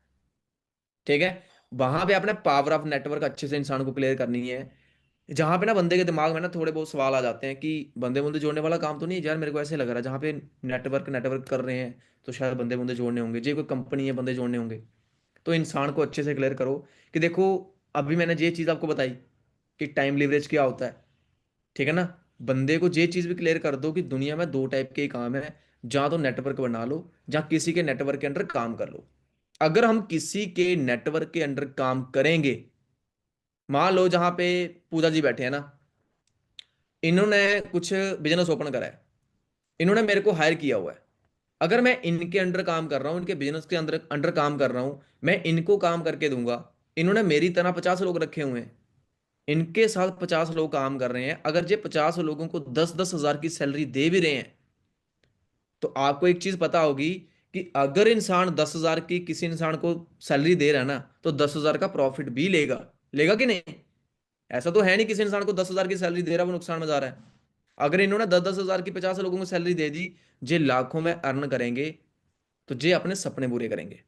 ठीक है। वहां पे आपने पावर ऑफ नेटवर्क अच्छे से इंसान को क्लियर करनी है। जहां पे ना बंदे के दिमाग में ना थोड़े बहुत सवाल आ जाते हैं कि बंदे बंदे जोड़ने वाला काम तो नहीं है यार, मेरे को ऐसे लग रहा है जहाँ पे नेटवर्क नेटवर्क कर रहे हैं तो शायद बंदे बंदे जोड़ने होंगे, जी कोई कंपनी है बंदे जोड़ने होंगे। तो इंसान को अच्छे से क्लियर करो कि देखो, अभी मैंने ये चीज़ आपको बताई कि टाइम लीवरेज क्या होता है, ठीक है ना। बंदे को ये चीज भी क्लियर कर दो कि दुनिया में दो टाइप के ही काम है, जहां तो नेटवर्क बना लो, जहां किसी के नेटवर्क के अंडर काम कर लो। अगर हम किसी के नेटवर्क के अंडर काम करेंगे, मान लो जहां पे पूजा जी बैठे हैं ना, इन्होंने कुछ बिजनेस ओपन करा है, इन्होंने मेरे को हायर किया हुआ है। अगर मैं इनके अंडर काम कर रहा हूँ, इनके बिजनेस के अंदर अंडर काम कर रहा हूँ, मैं इनको काम करके दूंगा। इन्होंने मेरी तरह 50 लोग रखे हुए हैं, इनके साथ 50 लोग काम कर रहे हैं। अगर ये 50 लोगों को 10-10 हज़ार की सैलरी दे भी रहे हैं, तो आपको एक चीज पता होगी कि अगर इंसान 10 हज़ार की किसी इंसान को सैलरी दे रहा है ना, तो 10 हज़ार का प्रॉफिट भी लेगा। लेगा कि नहीं? ऐसा तो है नहीं किसी इंसान को 10 हज़ार की सैलरी दे रहा है वो नुकसान में जा रहा है। अगर इन्होंने 10-10 हज़ार की 50 लोगों को सैलरी दे दी, जे लाखों में अर्न करेंगे, तो जे अपने सपने पूरे करेंगे।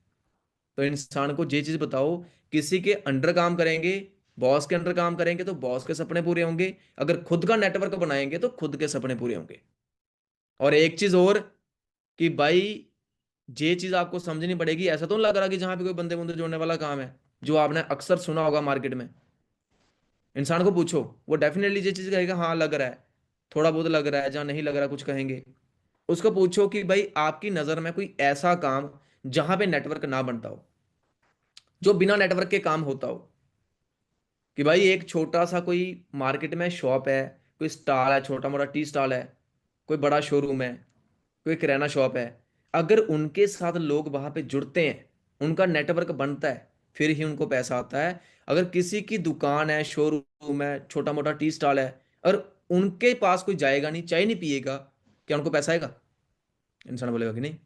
तो इंसान को ये चीज बताओ, किसी के अंडर काम करेंगे, बॉस के अंडर काम करेंगे, तो बॉस के सपने पूरे होंगे। अगर खुद का नेटवर्क बनाएंगे तो खुद के सपने पूरे होंगे। और एक चीज और, कि भाई ये चीज आपको समझनी पड़ेगी। ऐसा तो नहीं लग रहा कि जहां पे कोई बंदे बंदे जोड़ने वाला काम है, जो आपने अक्सर सुना होगा मार्केट में। इंसान को पूछो, वो डेफिनेटली ये चीज कहेगा, हाँ लग रहा है, थोड़ा बहुत लग रहा है, जहां नहीं लग रहा कुछ कहेंगे। उसको पूछो कि भाई आपकी नजर में कोई ऐसा काम जहां पे नेटवर्क ना बनता हो, जो बिना नेटवर्क के काम होता हो। कि भाई एक छोटा सा कोई मार्केट में शॉप है, कोई स्टॉल है, छोटा मोटा टी स्टॉल है, कोई बड़ा शोरूम है, कोई किराना शॉप है। अगर उनके साथ लोग वहां पे जुड़ते हैं, उनका नेटवर्क बनता है, फिर ही उनको पैसा आता है। अगर किसी की दुकान है, शोरूम है, छोटा मोटा टी स्टॉल है, और उनके पास कोई जाएगा नहीं, चाय नहीं पिएगा, क्या उनको पैसा आएगा? इंसान बोलेगा कि नहीं।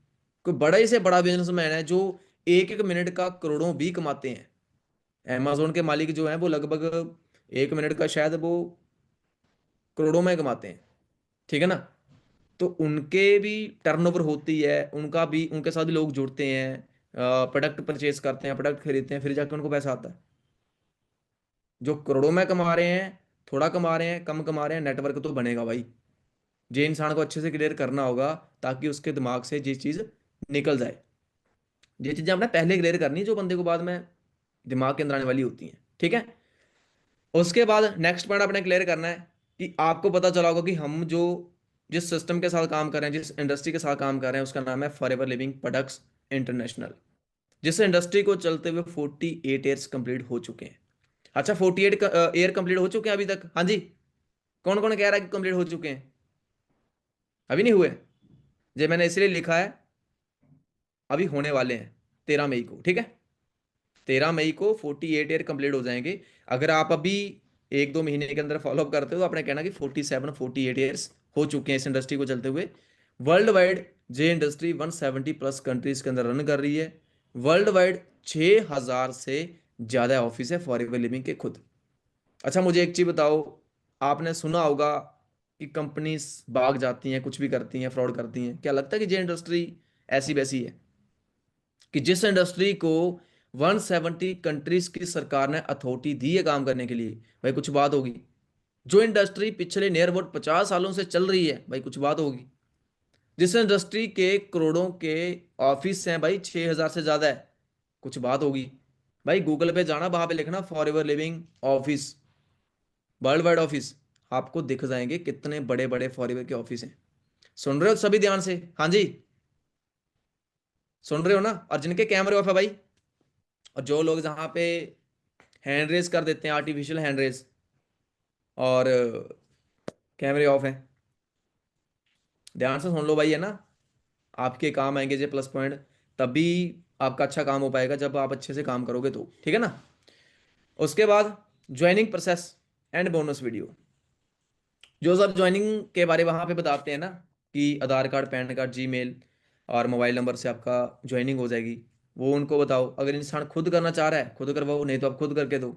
कोई बड़ा ही से बड़ा बिजनेसमैन है जो एक एक मिनट का करोड़ों भी कमाते हैं, अमेजोन के मालिक जो हैं वो लगभग एक मिनट का शायद वो करोड़ों में कमाते हैं, ठीक है ना। तो उनके भी टर्नओवर होती है, उनका भी, उनके साथ भी लोग जुड़ते हैं, प्रोडक्ट परचेज करते हैं, प्रोडक्ट खरीदते हैं, फिर जाके उनको पैसा आता है। जो करोड़ों में कमा रहे हैं, थोड़ा कमा रहे हैं, कम कमा रहे हैं, नेटवर्क तो बनेगा भाई। जे इंसान को अच्छे से क्लियर करना होगा, ताकि उसके दिमाग से ये चीज निकल जाए। ये चीजें आपने पहले क्लियर करनी, जो बंदे को बाद में दिमाग के अंदर आने वाली होती हैं, ठीक है। उसके बाद नेक्स्ट पॉइंट आपने क्लियर करना है कि आपको पता चला होगा कि हम जो जिस सिस्टम के साथ काम कर रहे हैं, जिस इंडस्ट्री के साथ काम कर रहे हैं, उसका नाम है फॉरएवर लिविंग प्रोडक्ट्स इंटरनेशनल। जिस इंडस्ट्री को चलते हुए 48 ईयर्स कंप्लीट हो चुके हैं। अच्छा, 48 ईयर कंप्लीट हो चुके हैं अभी तक? हाँ जी। कौन कौन कह रहा है कि कंप्लीट हो चुके हैं? अभी नहीं हुए? जो मैंने इसलिए लिखा है, अभी होने वाले हैं 13 मई को, ठीक है। 13 मई को 48 ईयर कंप्लीट हो जाएंगे। अगर आप अभी 1-2 महीने के अंदर फॉलोअप करते हो, तो आपने कहना कि 47-48 ईयर्स हो चुके हैं इस इंडस्ट्री को चलते हुए। वर्ल्ड वाइड जे इंडस्ट्री 170+ कंट्रीज के अंदर रन कर रही है। वर्ल्ड वाइड 6,000 से ज्यादा ऑफिस है फॉर लिविंग के खुद। अच्छा, मुझे एक चीज बताओ, आपने सुना होगा कि कंपनीज भाग जाती हैं, कुछ भी करती हैं, फ्रॉड करती हैं। क्या लगता है कि जे इंडस्ट्री ऐसी वैसी है? कि जिस इंडस्ट्री को 170 कंट्रीज की सरकार ने अथॉरिटी दी है काम करने के लिए, भाई कुछ बात होगी। जो इंडस्ट्री पिछले नियर अबाउट 50 सालों से चल रही है, भाई कुछ बात होगी। जिस इंडस्ट्री के करोड़ों के ऑफिस हैं, भाई 6,000 से ज्यादा है, कुछ बात होगी। भाई गूगल पे जाना, वहां पे लिखना for ever living office, world wide office, आपको दिख जाएंगे कितने बड़े बड़े फॉर एवर के ऑफिस हैं। सुन रहे हो सभी ध्यान से? हाँ जी, सुन रहे हो ना? और जिनके कैमरे ऑफ है भाई, और जो लोग जहाँ पे हैंड रेस कर देते हैं, आर्टिफिशियल हैंड रेस, और कैमरे ऑफ हैं, ध्यान से सुन लो भाई, है ना। आपके काम आएंगे ये प्लस पॉइंट, तभी आपका अच्छा काम हो पाएगा, जब आप अच्छे से काम करोगे तो, ठीक है ना। उसके बाद joining process and bonus video. जो सब ज्वाइनिंग के बारे वहाँ पे बताते हैं ना, कि आधार कार्ड, पैन कार्ड, जीमेल और मोबाइल नंबर से आपका ज्वाइनिंग हो जाएगी, वो उनको बताओ। अगर इंसान खुद करना चाह रहा है, खुद करवाओ, नहीं तो आप खुद करके दो।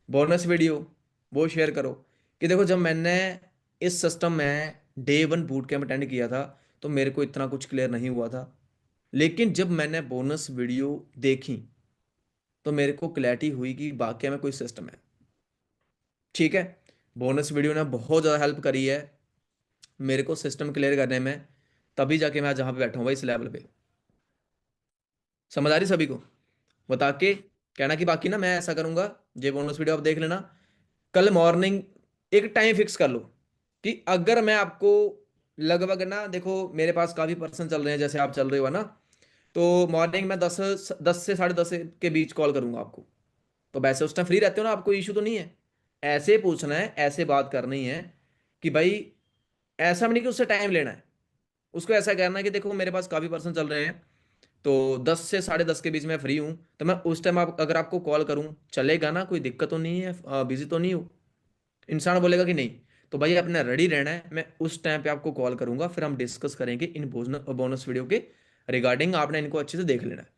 बोनस वीडियो वो शेयर करो, कि देखो जब मैंने इस सिस्टम में डे 1 बूट कैंप अटेंड किया था, तो मेरे को इतना कुछ क्लियर नहीं हुआ था। लेकिन जब मैंने बोनस वीडियो देखी, तो मेरे को क्लैरिटी हुई कि वाकई में कोई सिस्टम है, ठीक है। बोनस वीडियो ने बहुत ज़्यादा हेल्प करी है मेरे को सिस्टम क्लियर करने में, तभी जाके मैं जहाँ पे बैठा हूँ भाई, इस लेवल पे। समझ आ रही सभी को? बता के कहना कि बाकी ना मैं ऐसा करूंगा, ये बोनस वीडियो आप देख लेना, कल मॉर्निंग एक टाइम फिक्स कर लो कि अगर मैं आपको लगभग ना, देखो मेरे पास काफ़ी पर्सन चल रहे हैं जैसे आप चल रहे हो ना, तो मॉर्निंग में 10 से 10:30 के बीच कॉल करूंगा आपको। तो वैसे उस टाइम फ्री रहते हो ना, आपको इशू तो नहीं है? ऐसे पूछना है, ऐसे बात करनी है कि भाई, ऐसा भी नहीं कि उससे टाइम लेना है। उसको ऐसा कहना है कि देखो मेरे पास काफ़ी पर्सन चल रहे हैं, तो 10 से 10:30 के बीच में फ्री हूँ, तो मैं उस टाइम आप अगर आपको कॉल करूँ चलेगा ना? कोई दिक्कत तो नहीं है? बिजी तो नहीं हो? इंसान बोलेगा कि नहीं, तो भाई अपना रेडी रहना है, मैं उस टाइम पे आपको कॉल करूंगा, फिर हम डिस्कस करेंगे इन बोनस वीडियो के रिगार्डिंग। आपने इनको अच्छे से देख लेना है।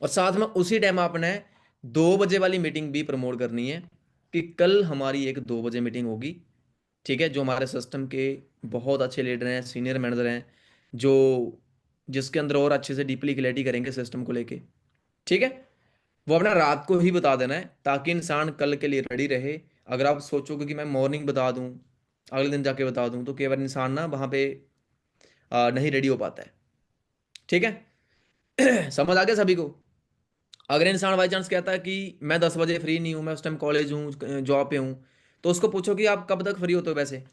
और साथ में उसी टाइम आपने 2 बजे वाली मीटिंग भी प्रमोट करनी है कि कल हमारी एक 2 बजे मीटिंग होगी। ठीक है? जो हमारे सिस्टम के बहुत अच्छे लीडर हैं, सीनियर मैनेजर हैं, जो जिसके अंदर और अच्छे से डीपली क्लैरिटी करेंगे सिस्टम को लेके। ठीक है? वो अपना रात को ही बता देना है ताकि इंसान कल के लिए रेडी रहे। अगर आप सोचोगे कि मैं मॉर्निंग बता दूं, अगले दिन जाके बता दूं, तो केवल इंसान ना वहां पे नहीं रेडी हो पाता है। ठीक है? समझ आ गया सभी को? अगर इंसान बाई चांस कहता है कि मैं 10 बजे फ्री नहीं हूँ, मैं उस टाइम कॉलेज हूँ, जॉब पे हूँ, तो उसको पूछो कि आप कब तक फ्री होते हो वैसे?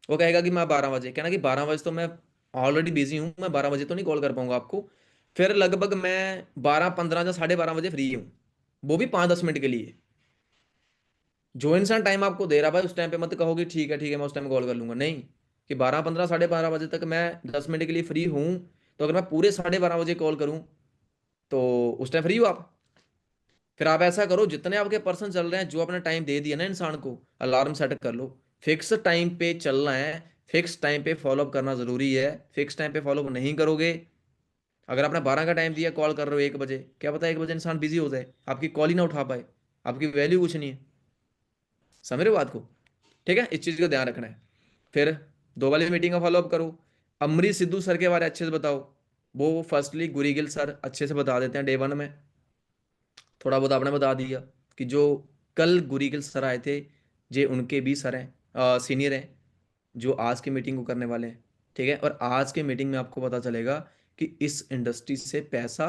वो कहेगा कि मैं 12 बजे। कहना कि 12 बजे तो मैं ऑलरेडी बिजी हूँ, मैं 12 बजे तो नहीं कॉल कर पाऊंगा आपको। फिर लगभग मैं 12:15 या 12:30 बजे फ्री हूँ, वो भी 5-10 मिनट के लिए। जो इंसान टाइम आपको दे रहा भाई, उस टाइम पे मत कहो कि ठीक है मैं उस टाइम कॉल कर लूंगा। नहीं, कि 12:15 12:30 बजे तक मैं 10 मिनट के लिए फ्री हूँ, तो अगर मैं पूरे 12:30 बजे कॉल करूँ तो उस टाइम फ्री हो आप। फिर आप ऐसा करो, जितने आपके पर्सन चल रहे हैं, जो अपना टाइम दे दिया ना इंसान को, अलार्म सेट कर लो। फिक्स टाइम पे चलना है, फिक्स टाइम पे फॉलोअप करना जरूरी है। फिक्स टाइम पे फॉलोअप नहीं करोगे, अगर आपने 12 का टाइम दिया, कॉल कर रहे हो 1 बजे, क्या पता 1 बजे इंसान बिजी हो जाए, आपकी कॉल ही ना उठा पाए, आपकी वैल्यू कुछ नहीं है। समझ रहे हो बात को? ठीक है? इस चीज़ का ध्यान रखना है। फिर 2 वाली मीटिंग का फॉलोअप करो। अमरीश सिद्धू सर के बारे में अच्छे से बताओ। वो फर्स्टली गुरी गिल सर अच्छे से बता देते हैं डे 1 में। थोड़ा बहुत आपने बता दिया कि जो कल गुरी गिल सर आए थे, जे उनके भी सर हैं, सीनियर हैं, जो आज की मीटिंग को करने वाले हैं। ठीक है? और आज के मीटिंग में आपको पता चलेगा कि इस इंडस्ट्री से पैसा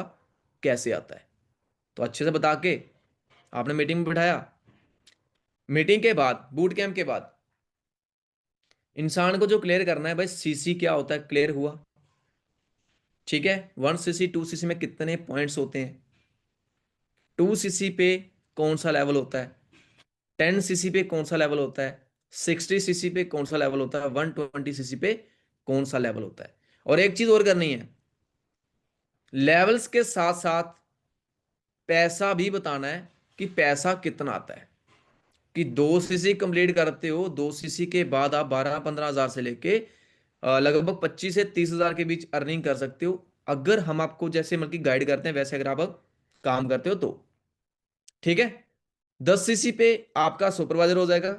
कैसे आता है। तो अच्छे से बता के आपने मीटिंग में बिठाया। मीटिंग के बाद, बूट कैंप के बाद, इंसान को जो क्लियर करना है भाई, सीसी क्या होता है, क्लियर हुआ? ठीक है? 1 सीसी 2 सीसी में कितने पॉइंट्स होते हैं? 2 सीसी पे कौन सा लेवल होता है? 10 सीसी पे कौन सा लेवल होता है? 60 सीसी पे कौन सा लेवल होता है? 120 सीसी पे कौन सा लेवल होता है? और एक चीज और करनी है, लेवल्स के साथ साथ पैसा भी बताना है कि पैसा कितना आता है। कि 2 सीसी कंप्लीट करते हो, 2 सीसी के बाद आप 12-15 हज़ार से लेके लगभग 25 से 30 हज़ार के बीच अर्निंग कर सकते हो, अगर हम आपको जैसे मतलब कि गाइड करते हैं वैसे अगर आप काम करते हो तो। ठीक है? 10 सीसी पे आपका सुपरवाइजर हो जाएगा।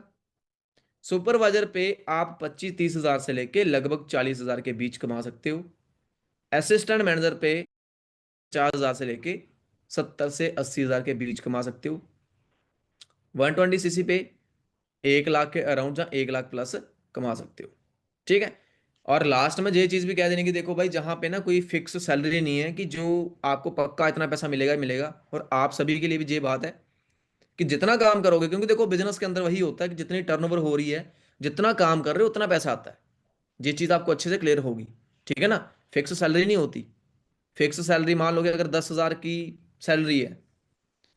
सुपरवाइजर पे आप 25-30 हज़ार से लेके लगभग 40 हज़ार के बीच कमा सकते हो। असिस्टेंट मैनेजर पे 50 हज़ार से लेके 70 से 80 हज़ार के बीच कमा सकते हो। 120 सीसी पे 1 लाख के अराउंड या 1 लाख प्लस कमा सकते हो। ठीक है? और लास्ट में ये चीज भी कह देने की, देखो भाई, जहां पे ना कोई फिक्स सैलरी नहीं है कि जो आपको पक्का इतना पैसा मिलेगा ही मिलेगा। और आप सभी के लिए भी ये बात है कि जितना काम करोगे, क्योंकि देखो बिजनेस के अंदर वही होता है कि जितनी टर्नओवर हो रही है, जितना काम कर रहे हो उतना पैसा आता है। ये चीज आपको अच्छे से क्लियर होगी। ठीक है ना? फिक्स सैलरी नहीं होती। फिक्स सैलरी मान लोगे, अगर 10 हज़ार की सैलरी है,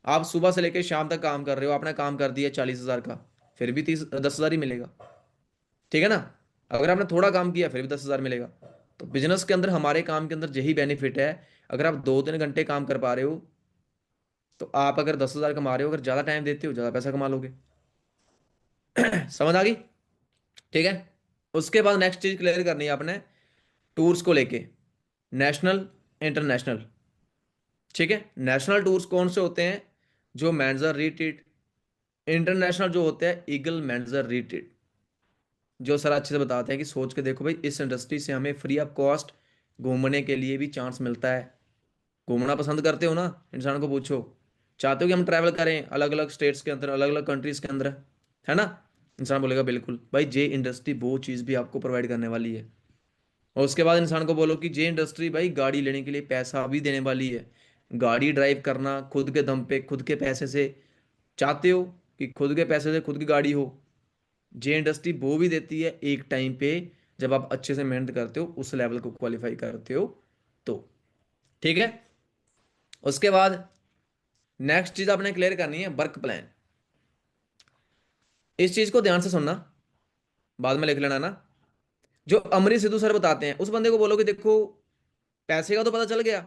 आप सुबह से लेकर शाम तक काम कर रहे हो, आपने काम कर दिया 40 हज़ार का, फिर भी 10 हज़ार ही मिलेगा। ठीक है ना? अगर आपने थोड़ा काम किया फिर भी 10 हज़ार मिलेगा। तो बिजनेस के अंदर, हमारे काम के अंदर यही बेनिफिट है। अगर आप 2-3 घंटे काम कर पा रहे हो, तो आप अगर 10 हज़ार कमा रहे हो, अगर ज़्यादा टाइम देते हो ज़्यादा पैसा कमा लोगे। समझ आ गई? ठीक है? उसके बाद नेक्स्ट चीज क्लियर करनी है आपने, टूर्स को लेके, नेशनल, इंटरनेशनल। ठीक है? नेशनल टूर्स कौन से होते हैं? जो मैनेजर रिट्रीट। इंटरनेशनल जो होते हैं ईगल मैनेजर रिट्रीट। जो सर अच्छे से बताते हैं कि सोच के देखो भाई, इस इंडस्ट्री से हमें फ्री ऑफ कॉस्ट घूमने के लिए भी चांस मिलता है। घूमना पसंद करते हो ना? इंसान को पूछो, चाहते हो कि हम ट्रैवल करें अलग अलग स्टेट्स के अंदर, अलग अलग कंट्रीज के अंदर, है ना? इंसान बोलेगा बिल्कुल भाई, जे इंडस्ट्री वो चीज़ भी आपको प्रोवाइड करने वाली है। और उसके बाद इंसान को बोलो कि जे इंडस्ट्री भाई गाड़ी लेने के लिए पैसा भी देने वाली है। गाड़ी ड्राइव करना खुद के दम पे, खुद के पैसे से चाहते हो कि खुद के पैसे से खुद की गाड़ी हो। जे इंडस्ट्री वो भी देती है एक टाइम पे, जब आप अच्छे से मेहनत करते हो, उस लेवल को क्वालिफाई करते हो तो। ठीक है। उसके बाद नेक्स्ट चीज आपने क्लियर करनी है, वर्क प्लान। इस चीज को ध्यान से सुनना, बाद में लिख लेना ना। जो अमरीश सिद्धू सर बताते हैं, उस बंदे को बोलो कि देखो, पैसे का तो पता चल गया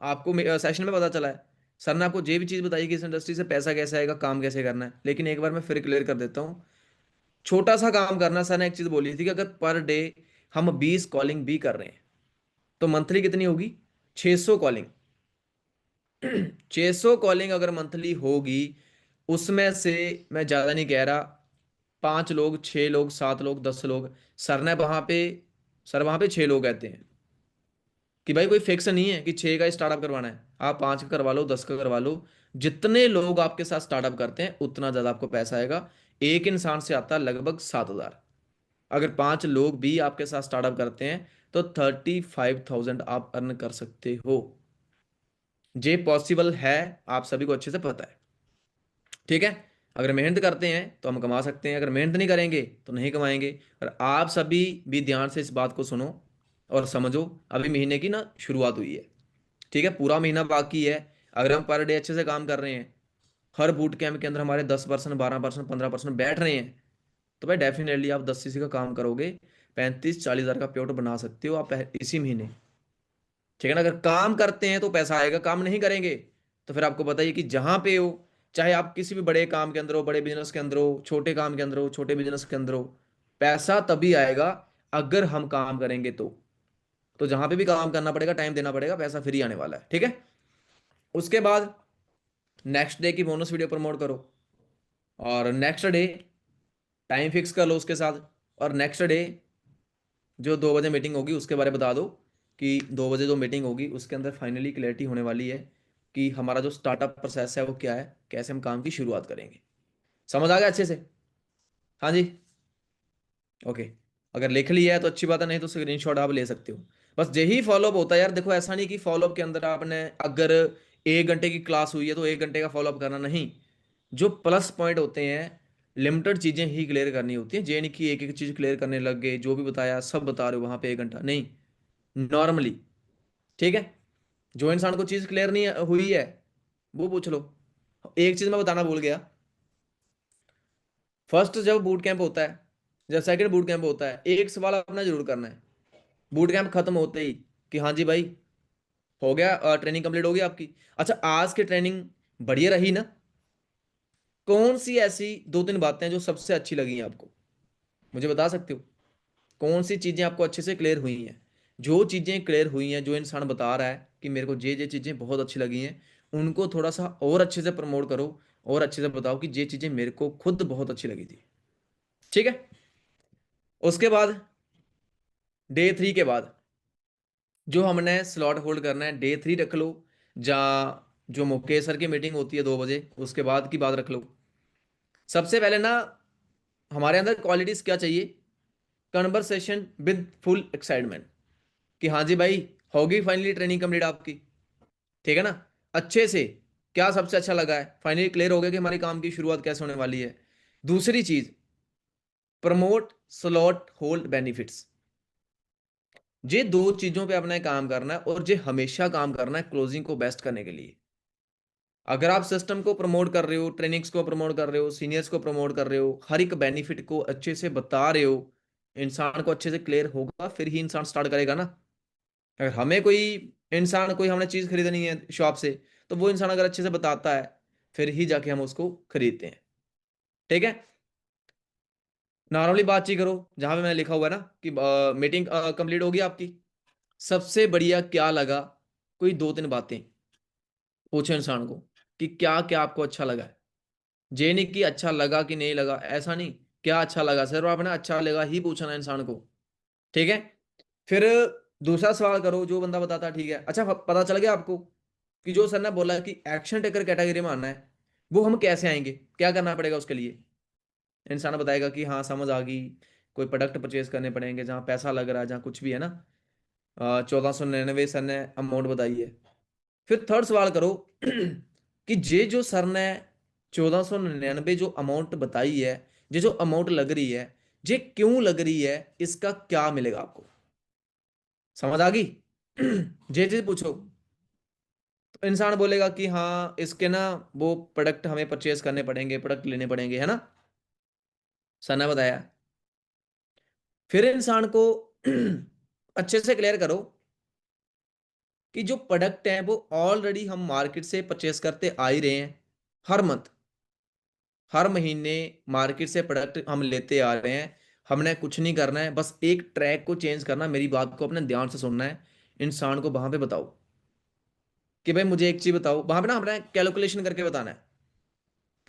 आपको, सेशन में पता चला है, सर ने आपको ये भी चीज बताई कि इस इंडस्ट्री से पैसा कैसे आएगा, काम कैसे करना है, लेकिन एक बार मैं फिर क्लियर कर देता हूँ। छोटा सा काम करना, सर ने एक चीज बोली थी कि अगर पर डे हम 20 कॉलिंग भी कर रहे हैं तो मंथली कितनी होगी, 600 कॉलिंग। 600 कॉलिंग अगर मंथली होगी, उसमें से मैं ज्यादा नहीं कह रहा, 5 लोग, 6 लोग, 7 लोग, 10 लोग, सर ने वहां पे, सर वहां पे 6 लोग कहते हैं कि भाई कोई फिक्स नहीं है कि 6 का स्टार्टअप करवाना है, आप 5 का करवा लो, 10 का करवा लो। जितने लोग आपके साथ स्टार्टअप करते हैं उतना ज्यादा आपको पैसा आएगा। एक इंसान से आता है लगभग 7,000। अगर 5 लोग भी आपके साथ स्टार्टअप करते हैं तो 35,000 आप अर्न कर सकते हो। ये पॉसिबल है, आप सभी को अच्छे से पता है। ठीक है। अगर मेहनत करते हैं तो हम कमा सकते हैं, अगर मेहनत नहीं करेंगे तो नहीं कमाएंगे। और आप सभी भी ध्यान से इस बात को सुनो और समझो। अभी महीने की ना शुरुआत हुई है, ठीक है, पूरा महीना बाकी है। अगर हम पर डे अच्छे से काम कर रहे हैं, हर बूट कैंप के अंदर हमारे 10%, 12%, 15% बैठ रहे हैं, तो भाई डेफिनेटली आप 10 सीसी का काम करोगे, 35-40 हज़ार का प्योट बना सकते हो आप इसी महीने। ठीक है ना। अगर काम करते हैं तो पैसा आएगा, काम नहीं करेंगे तो फिर आपको बताइए कि जहां पे हो, चाहे आप किसी भी बड़े काम के अंदर हो, बड़े बिजनेस के अंदर हो, छोटे काम के अंदर हो, छोटे बिजनेस के अंदर हो, पैसा तभी आएगा अगर हम काम करेंगे तो जहां पे भी काम करना पड़ेगा, टाइम देना पड़ेगा, पैसा फ्री आने वाला है। ठीक है। उसके बाद नेक्स्ट डे की बोनस वीडियो प्रमोट करो, और नेक्स्ट डे टाइम फिक्स कर लो उसके साथ। और नेक्स्ट डे जो 2 बजे मीटिंग होगी उसके बारे में बता दो कि 2 बजे जो मीटिंग होगी उसके अंदर फाइनली क्लैरिटी होने वाली है कि हमारा जो स्टार्टअप प्रोसेस है वो क्या है, कैसे हम काम की शुरुआत करेंगे। समझ आ गया अच्छे से? हाँ जी। ओके। अगर लिख लिया है तो अच्छी बात है, नहीं तो स्क्रीनशॉट आप ले सकते हो। बस यही फॉलोअप होता है यार। देखो ऐसा नहीं कि फॉलोअप के अंदर आपने अगर 1 घंटे की क्लास हुई है तो 1 घंटे का फॉलोअप करना, नहीं। जो प्लस पॉइंट होते हैं, लिमिटेड चीजें ही क्लियर करनी होती हैं। जे नहीं कि एक एक चीज क्लियर करने लग गए, जो भी बताया सब बता रहे हो वहां पे 1 घंटा नहीं, नॉर्मली। ठीक है। जो इंसान को चीज क्लियर नहीं हुई है वो पूछ लो। एक चीज मैं बताना भूल गया, फर्स्ट जब बूट कैंप होता है, जब सेकंड बूट कैंप होता है, एक सवाल अपना जरूर करना है बूट कैंप खत्म होते ही कि हाँ जी भाई, हो गया, ट्रेनिंग कंप्लीट हो गई आपकी, अच्छा आज की ट्रेनिंग बढ़िया रही ना? कौन सी ऐसी 2-3 बातें जो सबसे अच्छी लगी हैं आपको, मुझे बता सकते हो? कौन सी चीजें आपको अच्छे से क्लियर हुई हैं? जो चीजें क्लियर हुई हैं, जो इंसान बता रहा है कि मेरे को ये चीजें बहुत अच्छी लगी हैं, उनको थोड़ा सा और अच्छे से प्रमोट करो, और अच्छे से बताओ कि ये चीजें मेरे को खुद बहुत अच्छी लगी थी। ठीक है। उसके बाद डे 3 के बाद जो हमने स्लॉट होल्ड करना है, डे 3 रख लो, जहाँ जो मुकेश सर की मीटिंग होती है 2 बजे, उसके बाद की बात रख लो। सबसे पहले ना हमारे अंदर क्वालिटीज क्या चाहिए? कन्वर्सेशन विद फुल एक्साइटमेंट, कि हाँ जी भाई, होगी फाइनली ट्रेनिंग कंप्लीट आपकी। ठीक है ना। अच्छे से, क्या सबसे अच्छा लगा है, फाइनली क्लियर हो गया कि हमारी काम की शुरुआत कैसे होने वाली है। दूसरी चीज, प्रमोट स्लॉट होल्ड बेनिफिट्स। ये 2 चीजों पे अपना काम करना है, और ये हमेशा काम करना है क्लोजिंग को बेस्ट करने के लिए। अगर आप सिस्टम को प्रमोट कर रहे हो, ट्रेनिंग्स को प्रमोट कर रहे हो, सीनियर्स को प्रमोट कर रहे हो, हर एक बेनिफिट को अच्छे से बता रहे हो, इंसान को अच्छे से क्लियर होगा, फिर ही इंसान स्टार्ट करेगा ना। अगर हमें कोई इंसान, कोई हमने चीज खरीदनी है शॉप से, तो वो इंसान अगर अच्छे से बताता है, फिर ही जाके हम उसको खरीदते हैं। ठीक है। नॉर्मली बातचीत करो, जहां पे मैंने लिखा हुआ है ना कि मीटिंग कंप्लीट होगी आपकी, सबसे बढ़िया क्या लगा, कोई 2-3 बातें पूछो इंसान को कि क्या क्या आपको अच्छा लगा है। ये नहीं कि अच्छा लगा कि नहीं लगा, ऐसा नहीं, क्या अच्छा लगा, सिर्फ आपने अच्छा लगा ही पूछना है इंसान को। ठीक है। फिर दूसरा सवाल करो, जो बंदा बताता है, ठीक है, अच्छा पता चल गया आपको कि जो सर ने बोला कि एक्शन टेकर कैटेगरी में आना है, वो हम कैसे आएंगे, क्या करना पड़ेगा उसके लिए? इंसान बताएगा कि हाँ समझ आ गई, कोई प्रोडक्ट परचेज करने पड़ेंगे जहाँ पैसा लग रहा है, जहाँ कुछ भी है ना। 1499 सर ने अमाउंट बताई है। फिर थर्ड सवाल करो कि जे जो सर ने 1499 जो अमाउंट बताई है, ये जो अमाउंट लग रही है, ये क्यों लग रही है, इसका क्या मिलेगा आपको? समझ आ गई? जे चीज पूछो तो इंसान बोलेगा कि हाँ इसके ना वो प्रोडक्ट हमें परचेज करने पड़ेंगे, प्रोडक्ट लेने पड़ेंगे, है ना। सर ने बताया। फिर इंसान को अच्छे से क्लियर करो कि जो प्रोडक्ट है वो ऑलरेडी हम मार्केट से परचेस करते आ ही रहे हैं। हर मंथ, हर महीने मार्केट से प्रोडक्ट हम लेते आ रहे हैं। हमने कुछ नहीं करना है, बस एक ट्रैक को चेंज करना। मेरी बात को अपने ध्यान से सुनना है। इंसान को वहां पे बताओ कि भाई मुझे एक चीज बताओ, वहां पे ना अपने कैलकुलेशन करके बताना है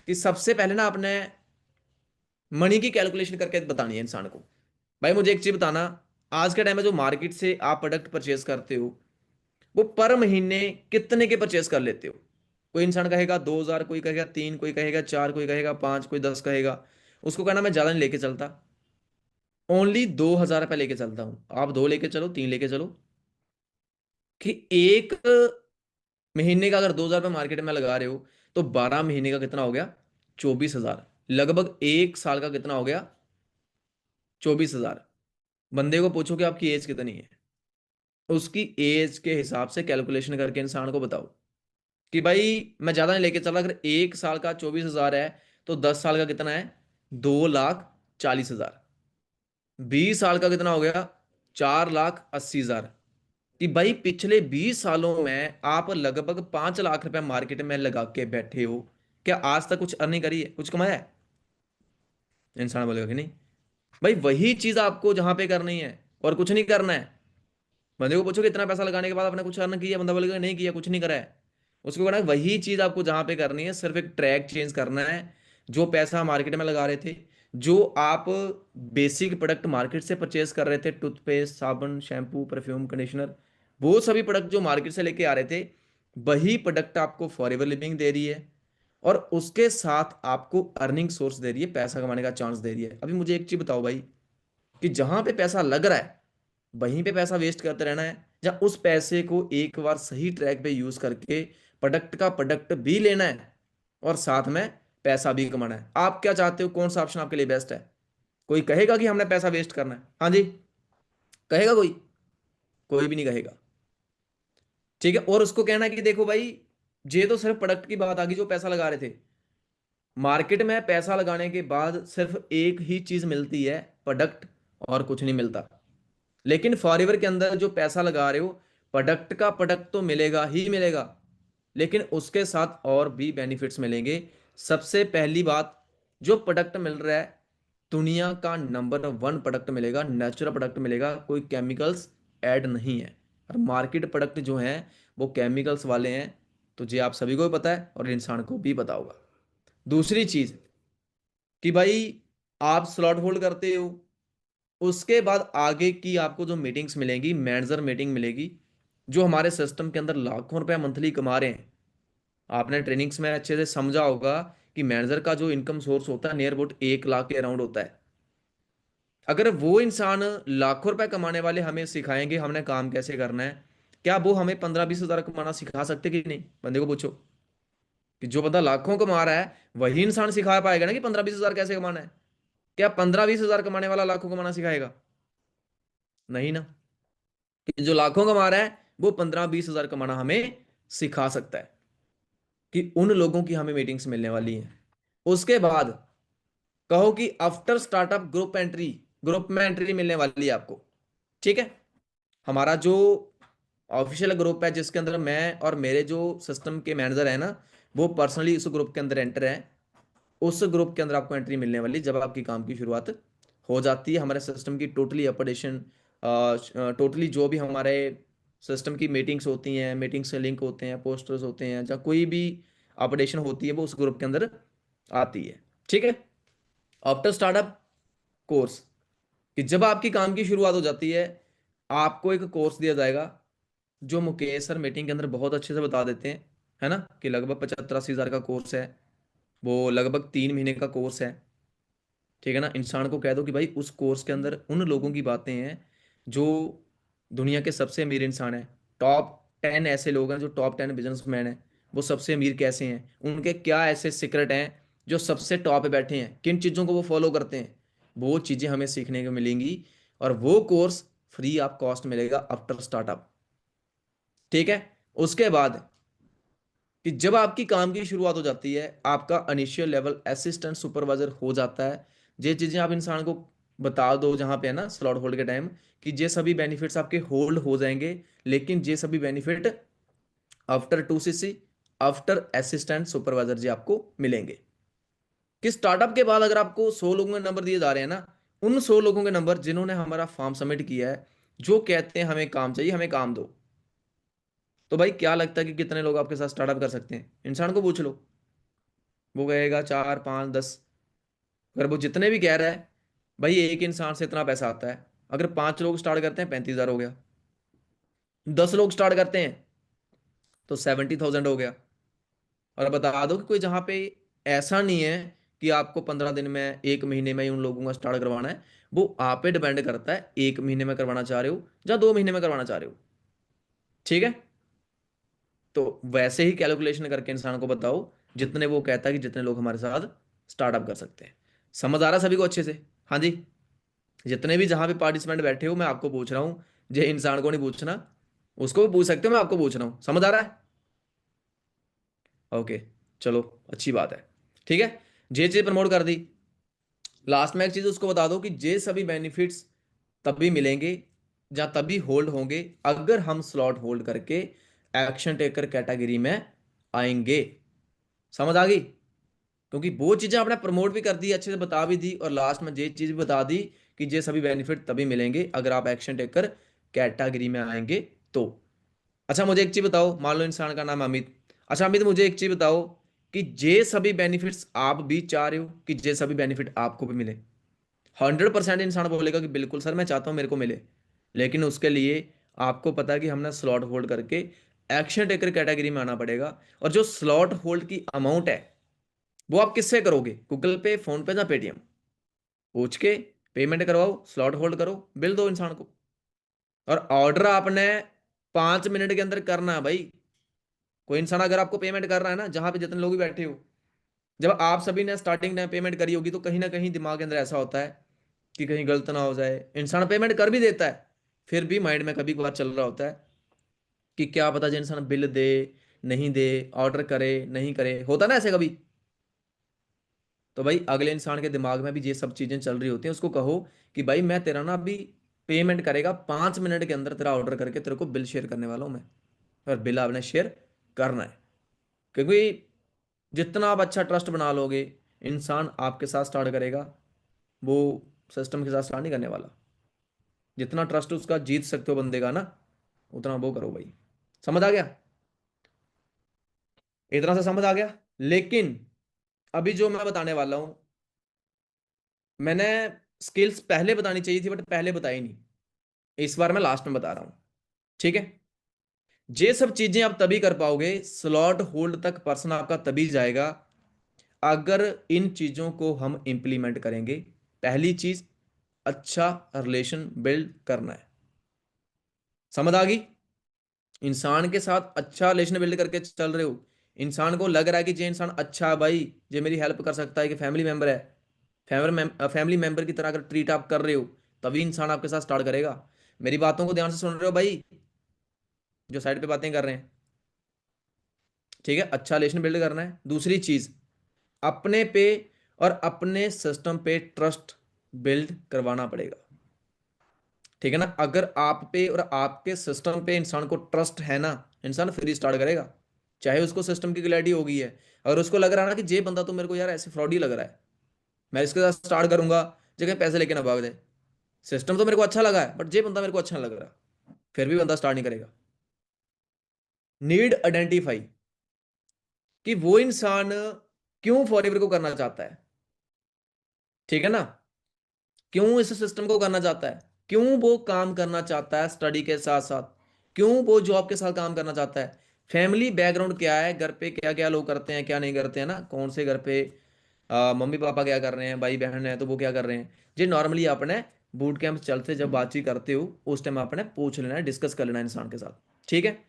कि सबसे पहले ना आपने मनी की कैलकुलेशन करके बतानी है इंसान को। भाई मुझे एक चीज बताना, आज के टाइम में जो मार्केट से आप प्रोडक्ट परचेज करते हो, वो पर महीने कितने के परचेस कर लेते हो? कोई इंसान कहेगा 2,000, कोई कहेगा 3, कोई कहेगा 4, कोई कहेगा 5, कोई 10 कहेगा। उसको कहना मैं ज्यादा नहीं लेके चलता, ओनली 2,000 रुपये लेके चलता हूं। आप दो लेके चलो, तीन लेके चलो, कि एक महीने का अगर 2,000 रुपये मार्केट में लगा रहे हो, तो 12 महीने का कितना हो गया? 24,000। लगभग एक साल का कितना हो गया? 24,000। बंदे को पूछो कि आपकी एज कितनी है, उसकी एज के हिसाब से कैलकुलेशन करके इंसान को बताओ कि भाई मैं ज्यादा नहीं लेके चला। अगर एक साल का 24,000 है, तो 10 साल का कितना है? 2,40,000। 20 साल का कितना हो गया? 4,80,000। कि भाई पिछले 20 सालों में आप लगभग 5 लाख रुपए मार्केट में लगा के बैठे हो। क्या आज तक कुछ अर्निंग करी है, कुछ कमाया है? इंसान बोलेगा कि नहीं। भाई वही चीज आपको जहां पे करनी है, और कुछ नहीं करना है। बंदे को पूछो कि इतना पैसा लगाने के बाद आपने कुछ अर्न किया, बंदा बोलेगा नहीं किया, कुछ नहीं करा है। उसको कहना है वही चीज आपको जहां पे करनी है, सिर्फ एक ट्रैक चेंज करना है। जो पैसा मार्केट में लगा रहे थे, जो आप बेसिक प्रोडक्ट मार्केट से परचेज कर रहे थे, टूथपेस्ट, साबुन, शैम्पू, परफ्यूम, कंडीशनर, वो सभी प्रोडक्ट जो मार्केट से लेके आ रहे थे, वही प्रोडक्ट आपको फॉरएवर लिविंग दे रही है, और उसके साथ आपको अर्निंग सोर्स दे रही है, पैसा कमाने का चांस दे रही है। अभी मुझे एक चीज बताओ भाई, कि जहां पे पैसा लग रहा है वहीं पे पैसा वेस्ट करते रहना है, या उस पैसे को एक बार सही ट्रैक पे यूज करके प्रोडक्ट का प्रोडक्ट भी लेना है, और साथ में पैसा भी कमाना है? आप क्या चाहते हो, कौन सा ऑप्शन आपके लिए बेस्ट है? कोई कहेगा कि हमने पैसा वेस्ट करना है? हाँ जी, कहेगा कोई? कोई भी नहीं कहेगा। ठीक है, और उसको कहना है कि देखो भाई, ये तो सिर्फ प्रोडक्ट की बात आ गई जो पैसा लगा रहे थे। मार्केट में पैसा लगाने के बाद सिर्फ एक ही चीज मिलती है, प्रोडक्ट, और कुछ नहीं मिलता। लेकिन फॉरएवर के अंदर जो पैसा लगा रहे हो, प्रोडक्ट का प्रोडक्ट तो मिलेगा ही मिलेगा, लेकिन उसके साथ और भी बेनिफिट्स मिलेंगे। सबसे पहली बात, जो प्रोडक्ट मिल रहा है, दुनिया का नंबर 1 प्रोडक्ट मिलेगा, नेचुरल प्रोडक्ट मिलेगा, कोई केमिकल्स ऐड नहीं है। और मार्केट प्रोडक्ट जो हैं वो केमिकल्स वाले हैं, तो ये आप सभी को भी पता है और इंसान को भी पता होगा। दूसरी चीज, कि भाई आप स्लॉट होल्ड करते हो, उसके बाद आगे की आपको जो मीटिंग्स मिलेंगी, मैनेजर मीटिंग मिलेगी, जो हमारे सिस्टम के अंदर लाखों रुपए मंथली कमा रहे हैं। आपने ट्रेनिंग्स में अच्छे से समझा होगा कि मैनेजर का जो इनकम सोर्स होता है नियर अबाउट 1 लाख के अराउंड होता है। अगर वो इंसान लाखों रुपए कमाने वाले हमें सिखाएंगे हमने काम कैसे करना है, क्या वो हमें 15-20 हज़ार कमाना सिखा सकते कि नहीं? बंदे को पूछो कि जो बंदा लाखों कमा रहा है, वही इंसान सिखा पाएगा ना कि 15-20 हज़ार कैसे कमाना है? क्या 15-20 हज़ार कमाने वाला लाखों कमाना सिखाएगा? नहीं ना। कि जो लाखों कमा रहा है, वो 15-20 हज़ार कमाना हमें सिखा सकता है। कि उन लोगों की हमें मीटिंग्स मिलने वाली हैं। उसके बाद कहो कि आफ्टर स्टार्टअप ग्रुप में एंट्री मिलने वाली है आपको। ठीक है, हमारा जो ऑफिशियल ग्रुप है, जिसके अंदर मैं और मेरे जो सिस्टम के मैनेजर है ना, वो पर्सनली उस ग्रुप के अंदर एंटर है। उस ग्रुप के अंदर आपको एंट्री मिलने वाली जब आपकी काम की शुरुआत हो जाती है। हमारे सिस्टम की टोटली अपडेशन, टोटली जो भी हमारे सिस्टम की मीटिंग्स होती हैं, मीटिंग से लिंक होते हैं, पोस्टर्स होते हैं, या कोई भी अपडेशन होती है, वो उस ग्रुप के अंदर आती है। ठीक है, आफ्टर स्टार्टअप कोर्स, कि जब आपकी काम की शुरुआत हो जाती है, आपको एक कोर्स दिया जाएगा, जो मुकेश सर मीटिंग के अंदर बहुत अच्छे से बता देते हैं, है ना, कि लगभग 75-80 हज़ार का कोर्स है। वो लगभग 3 महीने का कोर्स है। ठीक है ना, इंसान को कह दो कि भाई उस कोर्स के अंदर उन लोगों की बातें हैं जो दुनिया के सबसे अमीर इंसान हैं। टॉप 10 ऐसे लोग हैं जो टॉप 10 बिजनेसमैन हैं, वो सबसे अमीर कैसे हैं, उनके क्या ऐसे सीक्रेट हैं जो सबसे टॉप पे बैठे हैं, किन चीज़ों को वो फॉलो करते हैं, वो चीज़ें हमें सीखने को मिलेंगी। और वो कोर्स फ्री ऑफ कॉस्ट मिलेगा आफ्टर स्टार्टअप। ठीक है। उसके बाद कि जब आपकी काम की शुरुआत हो जाती है, आपका इनिशियल लेवल असिस्टेंट सुपरवाइजर हो जाता है। ये चीज़ें आप इंसान को बता दो जहाँ पे है ना स्लॉट होल्ड के टाइम, कि ये सभी बेनिफिट्स आपके होल्ड हो जाएंगे, लेकिन ये सभी benefit after 2cc, after assistant supervisor ji आपको मिलेंगे। कि स्टार्टअप के बाद अगर आपको 100 लोगों के नंबर दिए जा रहे हैं ना, उन 100 लोगों के नंबर जिन्होंने हमारा फॉर्म सबमिट किया है, जो कहते हैं हमें काम चाहिए, हमें काम दो, तो भाई क्या लगता है कि कितने लोग आपके साथ स्टार्टअप कर सकते हैं? इंसान को पूछ लो, वो कहेगा 4 5 10। अगर वो जितने भी कह रहा है, भाई एक इंसान से इतना पैसा आता है, अगर 5 लोग स्टार्ट करते हैं 35,000 हो गया, 10 लोग स्टार्ट करते हैं तो 70,000 हो गया। और बता दो कि कोई जहाँ पे ऐसा नहीं है कि आपको 15 दिन में, 1 महीने में ही उन लोगों का स्टार्ट करवाना है। वो आप पे डिपेंड करता है, 1 महीने में करवाना चाह रहे हो या 2 महीने में करवाना चाह रहे हो। ठीक है। तो वैसे ही कैलकुलेशन करके इंसान को बताओ जितने वो कहता है कि जितने लोग हमारे साथ स्टार्टअप कर सकते हैं। समझ आ रहा है सभी को अच्छे से? हाँ जी। जितने भी जहां पे पार्टिसिपेंट बैठे हो, मैं आपको पूछ रहा हूँ, जे इंसान को नहीं पूछना, उसको भी पूछ सकते हो, मैं आपको पूछ रहा हूँ। समझ आ रहा है? ओके, चलो, अच्छी बात है। ठीक है। जे चीज प्रमोट कर दी। लास्ट में एक चीज उसको बता दो कि जे सभी बेनिफिट्स तभी मिलेंगे या तभी होल्ड होंगे अगर हम स्लॉट होल्ड करके एक्शन टेकर कैटेगरी में आएंगे। समझ आ गई? क्योंकि वो चीजें आपने प्रमोट भी कर दी, अच्छे से बता भी दी, और लास्ट में ये चीज भी बता दी कि ये सभी बेनिफिट तभी मिलेंगे अगर आप एक्शन टेकर कैटेगरी में आएंगे तो। अच्छा, मुझे एक चीज बताओ, मान लो इंसान का नाम अमित। अच्छा अमित, मुझे एक चीज बताओ कि ये सभी बेनिफिट्स आप भी चाह रहे हो कि ये सभी बेनिफिट आपको भी मिले? 100% इंसान बोलेगा कि बिल्कुल सर, मैं चाहता हूं मेरे को मिले। लेकिन उसके लिए आपको पता है कि हमने स्लॉट होल्ड करके एक्शन टेकर कैटेगरी में आना पड़ेगा। और जो स्लॉट होल्ड की अमाउंट है, वो आप किससे करोगे? गूगल पे, फोन पे या पेटीएम? पूछ के पेमेंट करवाओ, स्लॉट होल्ड करो, बिल दो इंसान को। और ऑर्डर आपने 5 मिनट के अंदर करना है भाई। कोई इंसान अगर आपको पेमेंट कर रहा है ना, जहां पे जितने लोग भी बैठे हो, जब आप सभी ने स्टार्टिंग में पेमेंट करी होगी, तो कहीं ना कहीं दिमाग के अंदर ऐसा होता है कि कहीं गलत ना हो जाए। इंसान पेमेंट कर भी देता है, फिर भी माइंड में कभी कभार चल रहा होता है कि क्या पता जो इंसान बिल दे, नहीं दे, ऑर्डर करे, नहीं करे, होता ना ऐसे कभी। तो भाई अगले इंसान के दिमाग में भी ये सब चीजें चल रही होती हैं। उसको कहो कि भाई मैं तेरा ना अभी पेमेंट करेगा, 5 मिनट के अंदर तेरा ऑर्डर करके तेरे को बिल शेयर करने वाला हूं मैं। और बिल आपने शेयर करना है। क्योंकि जितना आप अच्छा ट्रस्ट बना लोगे, इंसान आपके साथ स्टार्ट करेगा, वो सिस्टम के साथ स्टार्ट नहीं करने वाला। जितना ट्रस्ट उसका जीत सकते हो बंदे का ना, उतना वो करो भाई। समझ आ गया? इतना सा समझ आ गया। लेकिन अभी जो मैं बताने वाला हूं, मैंने स्किल्स पहले बतानी चाहिए थी, बट पहले बताई नहीं। इस बार मैं लास्ट में बता रहा हूं। ठीक है। ये सब चीजें आप तभी कर पाओगे, स्लॉट होल्ड तक पर्सन आपका तभी जाएगा अगर इन चीजों को हम इंप्लीमेंट करेंगे। पहली चीज, अच्छा रिलेशन बिल्ड करना है। समझ आ गई? इंसान के साथ अच्छा रिलेशन बिल्ड करके चल रहे हो, इंसान को लग रहा है कि ये इंसान अच्छा है भाई, ये मेरी हेल्प कर सकता है, कि फैमिली मेंबर है, फैमिली मेंबर की तरह अगर ट्रीट आप कर रहे हो, तभी इंसान आपके साथ स्टार्ट करेगा। मेरी बातों को ध्यान से सुन रहे हो भाई, जो साइड पे बातें कर रहे हैं? ठीक है। अच्छा रिलेशन बिल्ड करना है। दूसरी चीज, अपने पे और अपने सिस्टम पे ट्रस्ट बिल्ड करवाना पड़ेगा। ठीक है ना? अगर आप पे और आपके सिस्टम पे इंसान को ट्रस्ट है ना, इंसान फिर ही स्टार्ट करेगा। चाहे उसको सिस्टम की क्लैरिटी हो गई है, अगर उसको लग रहा है ना कि ये बंदा तो मेरे को यार ऐसे फ्रॉड ही लग रहा है, मैं इसके साथ स्टार्ट करूंगा, जगह पैसे लेके ना भाग जाए, सिस्टम तो मेरे को अच्छा लगा है बट ये बंदा मेरे को अच्छा नहीं लग रहा, फिर भी बंदा स्टार्ट नहीं करेगा। नीड आइडेंटिफाई, कि वो इंसान क्यों फॉरएवर को करना चाहता है। ठीक है ना? क्यों इस सिस्टम को करना चाहता है, क्यों वो काम करना चाहता है स्टडी के साथ साथ, क्यों वो जॉब के साथ काम करना चाहता है, फैमिली बैकग्राउंड क्या है, घर पे क्या क्या लोग करते हैं, क्या नहीं करते हैं ना, कौन से घर पे मम्मी पापा क्या कर रहे हैं, भाई बहन है तो वो क्या कर रहे हैं। जी नॉर्मली आपने बूट कैंप चलते जब बातचीत करते हो, उस टाइम आपने पूछ लेना है, डिस्कस कर लेना है इंसान के साथ। ठीक है।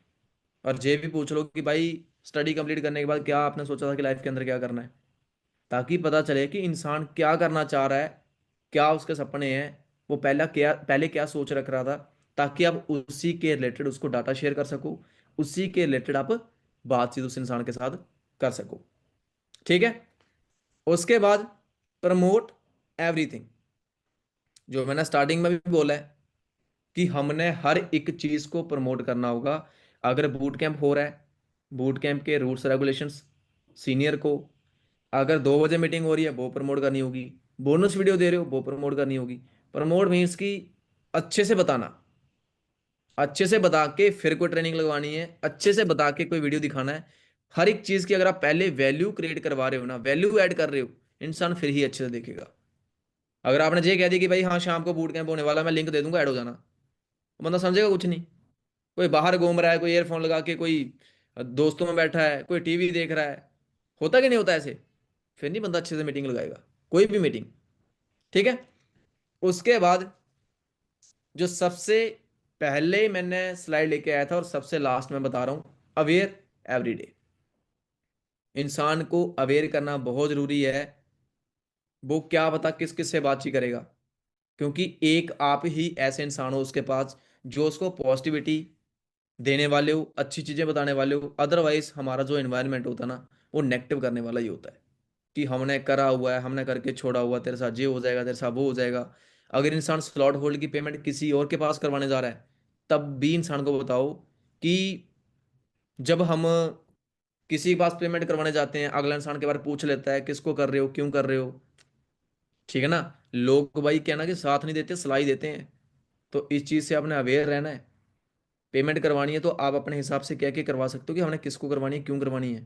और ये भी पूछ लो कि भाई स्टडी कंप्लीट करने के बाद क्या आपने सोचा था कि लाइफ के अंदर क्या करना है, ताकि पता चले कि इंसान क्या करना चाह रहा है, क्या उसके सपने हैं, वो पहले क्या सोच रख रहा था, ताकि आप उसी के रिलेटेड उसको डाटा शेयर कर सको, उसी के रिलेटेड आप बातचीत उस इंसान के साथ कर सको। ठीक है। उसके बाद प्रमोट एवरीथिंग, जो मैंने स्टार्टिंग में भी बोला है कि हमने हर एक चीज को प्रमोट करना होगा। अगर बूट कैंप हो रहा है, बूट कैंप के रूल्स रेगुलेशंस सीनियर को, अगर 2 बजे मीटिंग हो रही है वो प्रमोट करनी होगी, बोनस वीडियो दे रहे हो वो प्रमोट करनी होगी। प्रमोट मीन्स की अच्छे से बताना, अच्छे से बता के फिर कोई ट्रेनिंग लगवानी है, अच्छे से बता के कोई वीडियो दिखाना है। हर एक चीज की अगर आप पहले वैल्यू क्रिएट करवा रहे हो ना, वैल्यू ऐड कर रहे हो, इंसान फिर ही अच्छे से देखेगा। अगर आपने ये कह दिया कि भाई हाँ शाम को बूट कैंप होने वाला, मैं लिंक दे दूंगा, ऐड हो जाना, तो बंदा समझेगा कुछ नहीं। कोई बाहर घूम रहा है, कोई ईयरफोन लगा के, कोई दोस्तों में बैठा है, कोई टीवी देख रहा है, होता कि नहीं होता ऐसे, फिर नहीं बंदा अच्छे से मीटिंग लगाएगा, कोई भी मीटिंग। ठीक है। उसके बाद जो सबसे पहले मैंने स्लाइड लेके आया था और सबसे लास्ट में बता रहा हूं, अवेयर एवरीडे। इंसान को अवेयर करना बहुत जरूरी है। वो क्या पता किस किस से बातचीत करेगा, क्योंकि एक आप ही ऐसे इंसान हो उसके पास जो उसको पॉजिटिविटी देने वाले हो, अच्छी चीजें बताने वाले हो। अदरवाइज हमारा जो एनवायरनमेंट होता है ना, वो नेगेटिव करने वाला ही होता है कि हमने करा हुआ है, हमने करके छोड़ा हुआ, तेरे साथ ये हो जाएगा, तेरे साथ वो हो जाएगा। अगर इंसान स्लॉट होल्ड की पेमेंट किसी और के पास करवाने जा रहा है, तब भी इंसान को बताओ कि जब हम किसी के पास पेमेंट करवाने जाते हैं, अगला इंसान के बारे में पूछ लेता है किसको कर रहे हो, क्यों कर रहे हो। ठीक है ना। लोग भाई क्या ना कि साथ नहीं देते, सलाह ही देते हैं। तो इस चीज से आपने अवेयर रहना है। पेमेंट करवानी है तो आप अपने हिसाब से क्या क्या करवा सकते हो कि हमने किसको करवानी है, क्यों करवानी है।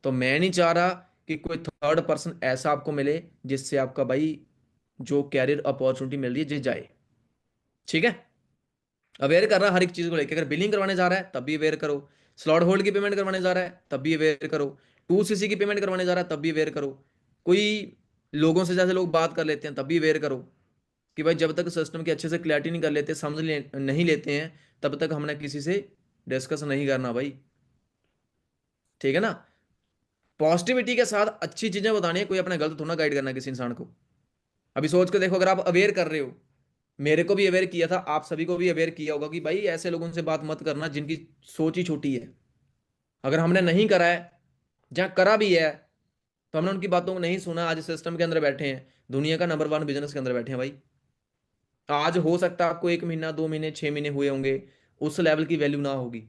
तो मैं नहीं चाह रहा कि कोई थर्ड पर्सन ऐसा आपको मिले जिससे आपका भाई जो कैरियर अपॉर्चुनिटी मिल रही है जिस जाए। ठीक है। अवेयर कर रहा हर एक चीज को लेकर, अगर बिलिंग करवाने जा रहा है तब भी अवेयर करो, स्लॉट होल्ड की पेमेंट करवाने जा रहा है तब भी अवेयर करो, 2 सीसी की पेमेंट करवाने जा रहा है तब भी अवेयर करो, कोई लोगों से जैसे लोग बात कर लेते हैं तब भी अवेयर करो कि भाई जब तक सिस्टम की अच्छे से क्लैरिटी नहीं कर लेते, नहीं लेते हैं, तब तक हमने किसी से डिस्कस नहीं करना भाई। ठीक है ना। पॉजिटिविटी के साथ अच्छी चीजें बतानी है, कोई अपना गलत थोड़ा गाइड करना है किसी इंसान को। अभी सोच के देखो, अगर आप अवेयर कर रहे हो, मेरे को भी अवेयर किया था, आप सभी को भी अवेयर किया होगा कि भाई ऐसे लोगों से बात मत करना जिनकी सोच ही छोटी है। अगर हमने नहीं करा है, जहां करा भी है, तो हमने उनकी बातों को नहीं सुना, आज सिस्टम के अंदर बैठे हैं, दुनिया का नंबर 1 बिजनेस के अंदर बैठे हैं भाई। आज हो सकता है आपको 1 महीना, 2 महीने, 6 महीने हुए होंगे, उस लेवल की वैल्यू ना होगी।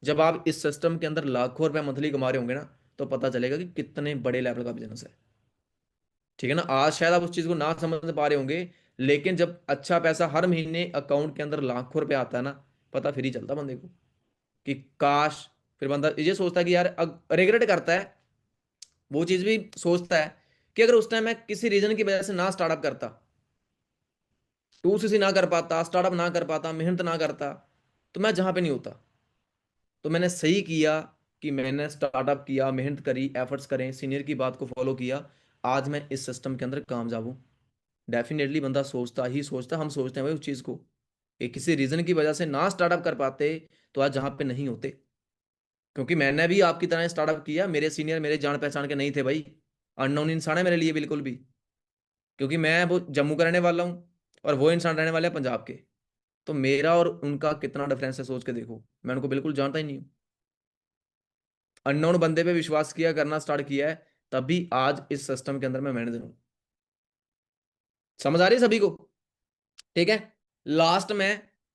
जब आप इस सिस्टम के अंदर लाखों रुपए मंथली कमा रहे होंगे ना, तो पता चलेगा कि कितने बड़े लेवल का बिजनेस है। ठीक है ना। आज शायद आप उस चीज को ना समझ पा रहे होंगे, लेकिन जब अच्छा पैसा हर महीने अकाउंट के अंदर लाखों रुपए आता है ना, पता फिर ही चलता बंदे को कि काश। फिर बंदा ये सोचता है कि यार, रिग्रेट करता है, वो चीज भी सोचता है कि अगर उस टाइम मैं किसी रीजन की वजह से ना स्टार्टअप करता, 2 सीसी ना कर पाता, स्टार्टअप ना कर पाता, मेहनत ना करता, तो मैं जहां पे नहीं होता। तो मैंने सही किया कि मैंने स्टार्टअप किया, मेहनत करी, एफर्ट्स करें, सीनियर की बात को फॉलो किया, आज मैं इस सिस्टम के अंदर कामयाब हूं। डेफिनेटली बंदा सोचता ही सोचता, हम सोचते हैं भाई उस चीज को कि किसी रीजन की वजह से ना स्टार्टअप कर पाते, तो आज जहां पे नहीं होते। क्योंकि मैंने भी आपकी तरह स्टार्टअप किया, मेरे सीनियर मेरे जान पहचान के नहीं थे भाई, अननोन इंसान है मेरे लिए बिल्कुल भी। क्योंकि मैं वो जम्मू का रहने वाला हूँ और वो इंसान रहने वाले हैं पंजाब के। तो मेरा और उनका कितना डिफरेंस है सोच के देखो, मैं उनको बिल्कुल जानता ही नहीं हूँ। अननोन बंदे पे विश्वास किया, करना स्टार्ट किया है, तभी आज इस सिस्टम के अंदर मैं मैनेजर हूँ। समझ आ रही है सभी को। ठीक है। लास्ट में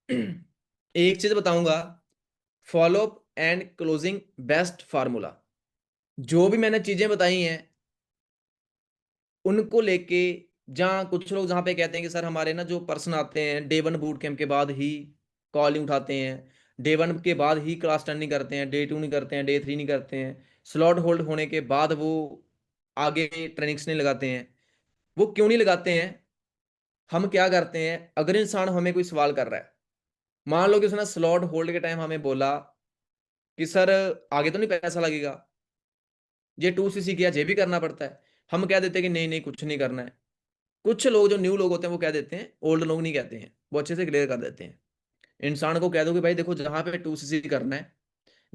एक चीज बताऊंगा, follow up and closing best formula. जो भी मैंने चीजें बताई हैं उनको लेके, जहाँ कुछ लोग जहाँ पे कहते हैं कि सर हमारे ना जो पर्सन आते हैं डे 1 बूट कैंप के बाद ही कॉल नहीं उठाते हैं, डे 1 के बाद ही क्लास 10 नहीं करते हैं, डे 2 नहीं करते हैं, डे 3 नहीं करते हैं, स्लॉट होल्ड होने के बाद वो आगे ट्रेनिंग्स नहीं लगाते हैं, वो क्यों नहीं लगाते हैं। हम क्या करते हैं, अगर इंसान हमें कोई सवाल कर रहा है, मान लो कि उसने स्लॉट होल्ड के टाइम हमें बोला कि सर आगे तो नहीं पैसा लगेगा, ये 2 सीसी किया, ये भी करना पड़ता है। हम कह देते हैं कि नहीं नहीं कुछ नहीं करना है। कुछ लोग जो न्यू लोग होते हैं वो कह देते हैं, ओल्ड लोग नहीं कहते हैं, वो अच्छे से क्लियर कर देते हैं। इंसान को कह दो कि भाई देखो, जहां पे 2 सीसी करना है,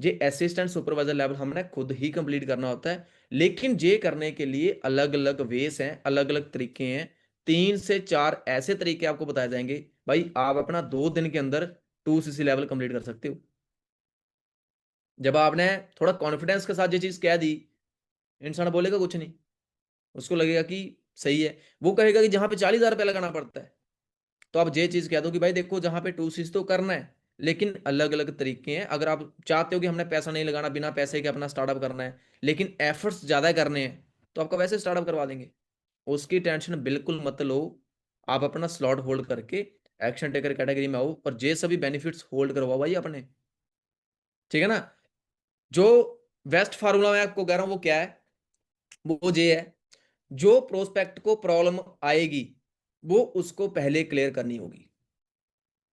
जे असिस्टेंट सुपरवाइजर लेवल हमने खुद ही कंप्लीट करना होता है। लेकिन जे करने के लिए अलग अलग वेस हैं, अलग अलग तरीके हैं। 3 से 4 ऐसे तरीके आपको बताए जाएंगे भाई, आप अपना 2 दिन के अंदर 2cc लेवल कंप्लीट कर सकते हो। जब आपने थोड़ा कॉन्फिडेंस के साथ ये चीज कह दी, इंसान बोलेगा कुछ नहीं, उसको लगेगा कि सही है। वो कहेगा कि जहां पे 40,000 रुपये लगाना पड़ता है, तो आप ये चीज कह दो कि भाई देखो जहां पे 2cc तो करना है, लेकिन अलग अलग तरीके हैं। अगर आप चाहते हो कि हमने पैसा नहीं लगाना, बिना पैसे के अपना स्टार्टअप करना है, लेकिन एफर्ट्स ज्यादा करने हैं, तो आपका वैसे स्टार्टअप करवा देंगे। उसकी टेंशन बिल्कुल मत लो। आप अपना स्लॉट होल्ड करके एक्शन टेकर कैटेगरी में आओ और जे सभी बेनिफिट्स होल्ड करवाओ भाई अपने। ठीक है ना। जो बेस्ट फार्मूला मैं आपको कह रहा हूं वो क्या है, वो ये है, जो प्रोस्पेक्ट को प्रॉब्लम आएगी वो उसको पहले क्लियर करनी होगी।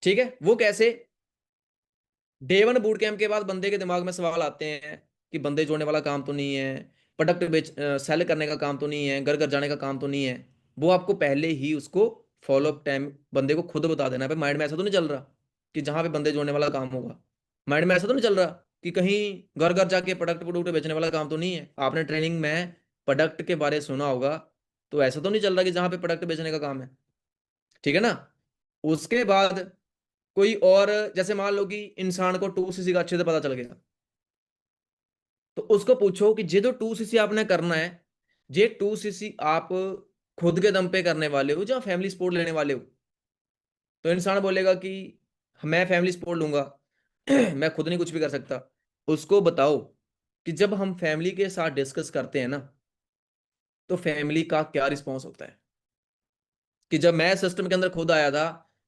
ठीक है, वो कैसे? डे 1 बूट कैंप के बाद बंदे के दिमाग में सवाल आते हैं कि बंदे जोड़ने वाला काम तो नहीं है, प्रोडक्ट बेच सेल करने का काम तो नहीं है, घर घर जाने का काम तो नहीं है। वो आपको पहले ही उसको फॉलो अप टाइम बंदे को खुद बता देना है। भाई माइंड में ऐसा तो नहीं चल रहा कि जहां पे बंदे जोड़ने वाला काम होगा, माइंड में ऐसा तो नहीं चल रहा कि कहीं घर घर जाके प्रोडक्ट प्रोडक्ट बेचने वाला काम तो नहीं है। आपने ट्रेनिंग में प्रोडक्ट के बारे में सुना होगा, तो ऐसा तो नहीं चल रहा कि जहां पे प्रोडक्ट बेचने का काम है। ठीक है ना। उसके बाद कोई और, जैसे मान लो कि इंसान को 2cc का अच्छे से पता चल गया, तो उसको पूछो कि जे तो 2cc आपने करना है, जे 2cc आप खुद के दम पे करने वाले हो या फैमिली सपोर्ट लेने वाले हो। तो इंसान बोलेगा कि मैं फैमिली सपोर्ट लूंगा, मैं खुद नहीं कुछ भी कर सकता। उसको बताओ कि जब हम फैमिली के साथ डिस्कस करते हैं ना, तो फैमिली का क्या रिस्पॉन्स होता है। कि जब मैं सिस्टम के अंदर खुद आया था,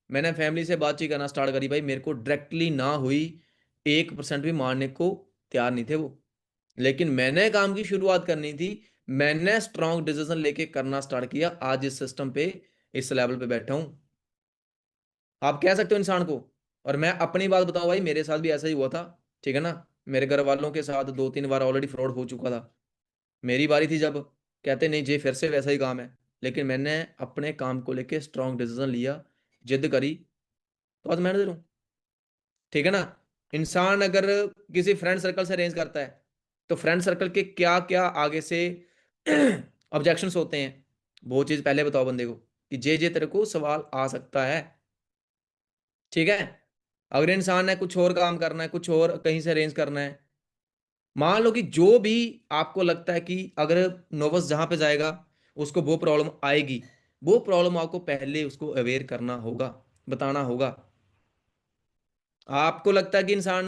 मैंने फैमिली से बातचीत करना स्टार्ट करी, भाई मेरे को डायरेक्टली ना हुई, 1% भी मारने को तैयार नहीं थे वो। लेकिन मैंने काम की शुरुआत करनी थी, मैंने स्ट्रांग डिसीजन लेके करना स्टार्ट किया, आज इस सिस्टम पे, इस लेवल पे बैठा हूं। आप कह सकते हो इंसान को। और मैं अपनी बात बताऊं भाई, मेरे साथ भी ऐसा ही हुआ था। ठीक है ना। मेरे घर वालों के साथ 2-3 बार ऑलरेडी फ्रॉड हो चुका था। मेरी बारी थी जब, कहते नहीं जी फिर से वैसा ही काम है। लेकिन मैंने अपने काम को लेके स्ट्रांग डिसीजन लिया, जिद करी, तो आज मैनेजर हूं। ठीक है ना। इंसान अगर किसी फ्रेंड सर्कल से अरेंज करता है, तो फ्रेंड सर्कल के क्या क्या आगे से ऑब्जेक्शंस होते हैं, वो चीज पहले बताओ बंदे को कि जे तेरे को सवाल आ सकता है। ठीक है। अगर इंसान ने कुछ और काम करना है, कुछ और कहीं से अरेंज करना है, मान लो कि जो भी आपको लगता है कि अगर नोवस जहां पे जाएगा उसको वो प्रॉब्लम आएगी, वो प्रॉब्लम आपको पहले उसको अवेयर करना होगा, बताना होगा। आपको लगता है कि इंसान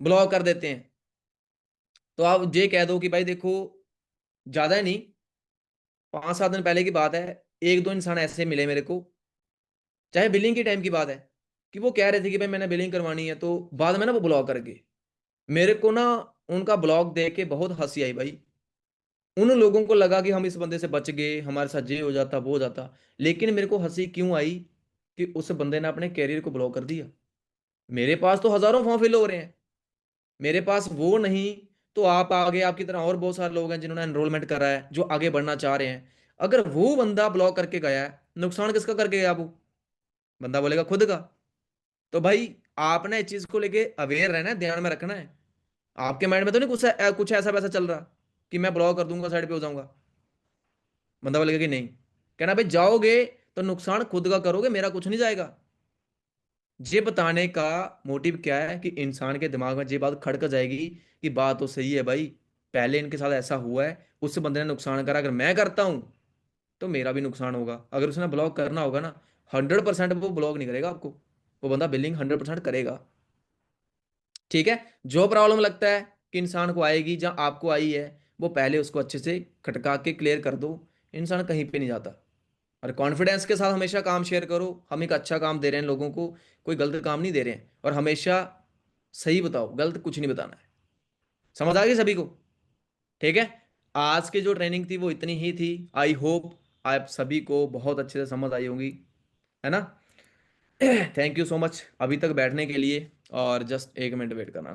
ब्लॉक कर देते हैं, तो आप ये कह दो कि भाई देखो, ज्यादा नहीं, 5-7 दिन पहले की बात है, 1-2 इंसान ऐसे मिले मेरे को, चाहे बिलिंग के टाइम की बात है, कि वो कह रहे थे कि भाई मैंने बिलिंग करवानी है, तो बाद में ना वो ब्लॉक कर गए। मेरे को ना उनका ब्लॉक देख के बहुत हंसी आई भाई। उन लोगों को लगा कि हम इस बंदे से बच गए, हमारे साथ ये हो जाता वो हो जाता। लेकिन मेरे को हंसी क्यों आई कि उस बंदे ने अपने कैरियर को ब्लॉक कर दिया। मेरे पास तो हजारों फॉर्म फिल हो रहे हैं, मेरे पास वो नहीं, तो आप आगे आपकी तरह और बहुत सारे लोग हैं जिन्होंने एनरोलमेंट करा है, जो आगे बढ़ना चाह रहे हैं। अगर वो बंदा ब्लॉक करके गया है, नुकसान किसका करके गया वो? बंदा बोलेगा खुद का। तो भाई आपने इस चीज को लेके अवेयर रहना है, ध्यान में रखना है। आपके माइंड में तो नहीं कुछ ऐसा वैसा चल रहा कि मैं ब्लॉक कर दूंगा, साइड पे हो जाऊंगा। बंदा बोलेगा कि नहीं, कहना भाई जाओगे तो नुकसान खुद का करोगे, मेरा कुछ नहीं जाएगा। ये बताने का मोटिव क्या है कि इंसान के दिमाग में ये बात खड़क जाएगी कि बात तो सही है भाई, पहले इनके साथ ऐसा हुआ है, उस बंदे ने नुकसान करा, अगर मैं करता हूं तो मेरा भी नुकसान होगा। अगर उसने ब्लॉक करना होगा ना, 100% वो ब्लॉक नहीं करेगा आपको, वो बंदा बिलिंग 100% करेगा। ठीक है। जो प्रॉब्लम लगता है कि इंसान को आएगी या आपको आई है, वो पहले उसको अच्छे से खटका के क्लियर कर दो, इंसान कहीं पे नहीं जाता। और कॉन्फिडेंस के साथ हमेशा काम शेयर करो, हम एक अच्छा काम दे रहे हैं लोगों को, कोई गलत काम नहीं दे रहे हैं। और हमेशा सही बताओ, गलत कुछ नहीं बताना है। समझ आ गई सभी को? ठीक है। आज की जो ट्रेनिंग थी वो इतनी ही थी। आई होप आप सभी को बहुत अच्छे से समझ आई होगी, है ना। थैंक यू सो मच अभी तक बैठने के लिए, और जस्ट 1 मिनट वेट करना।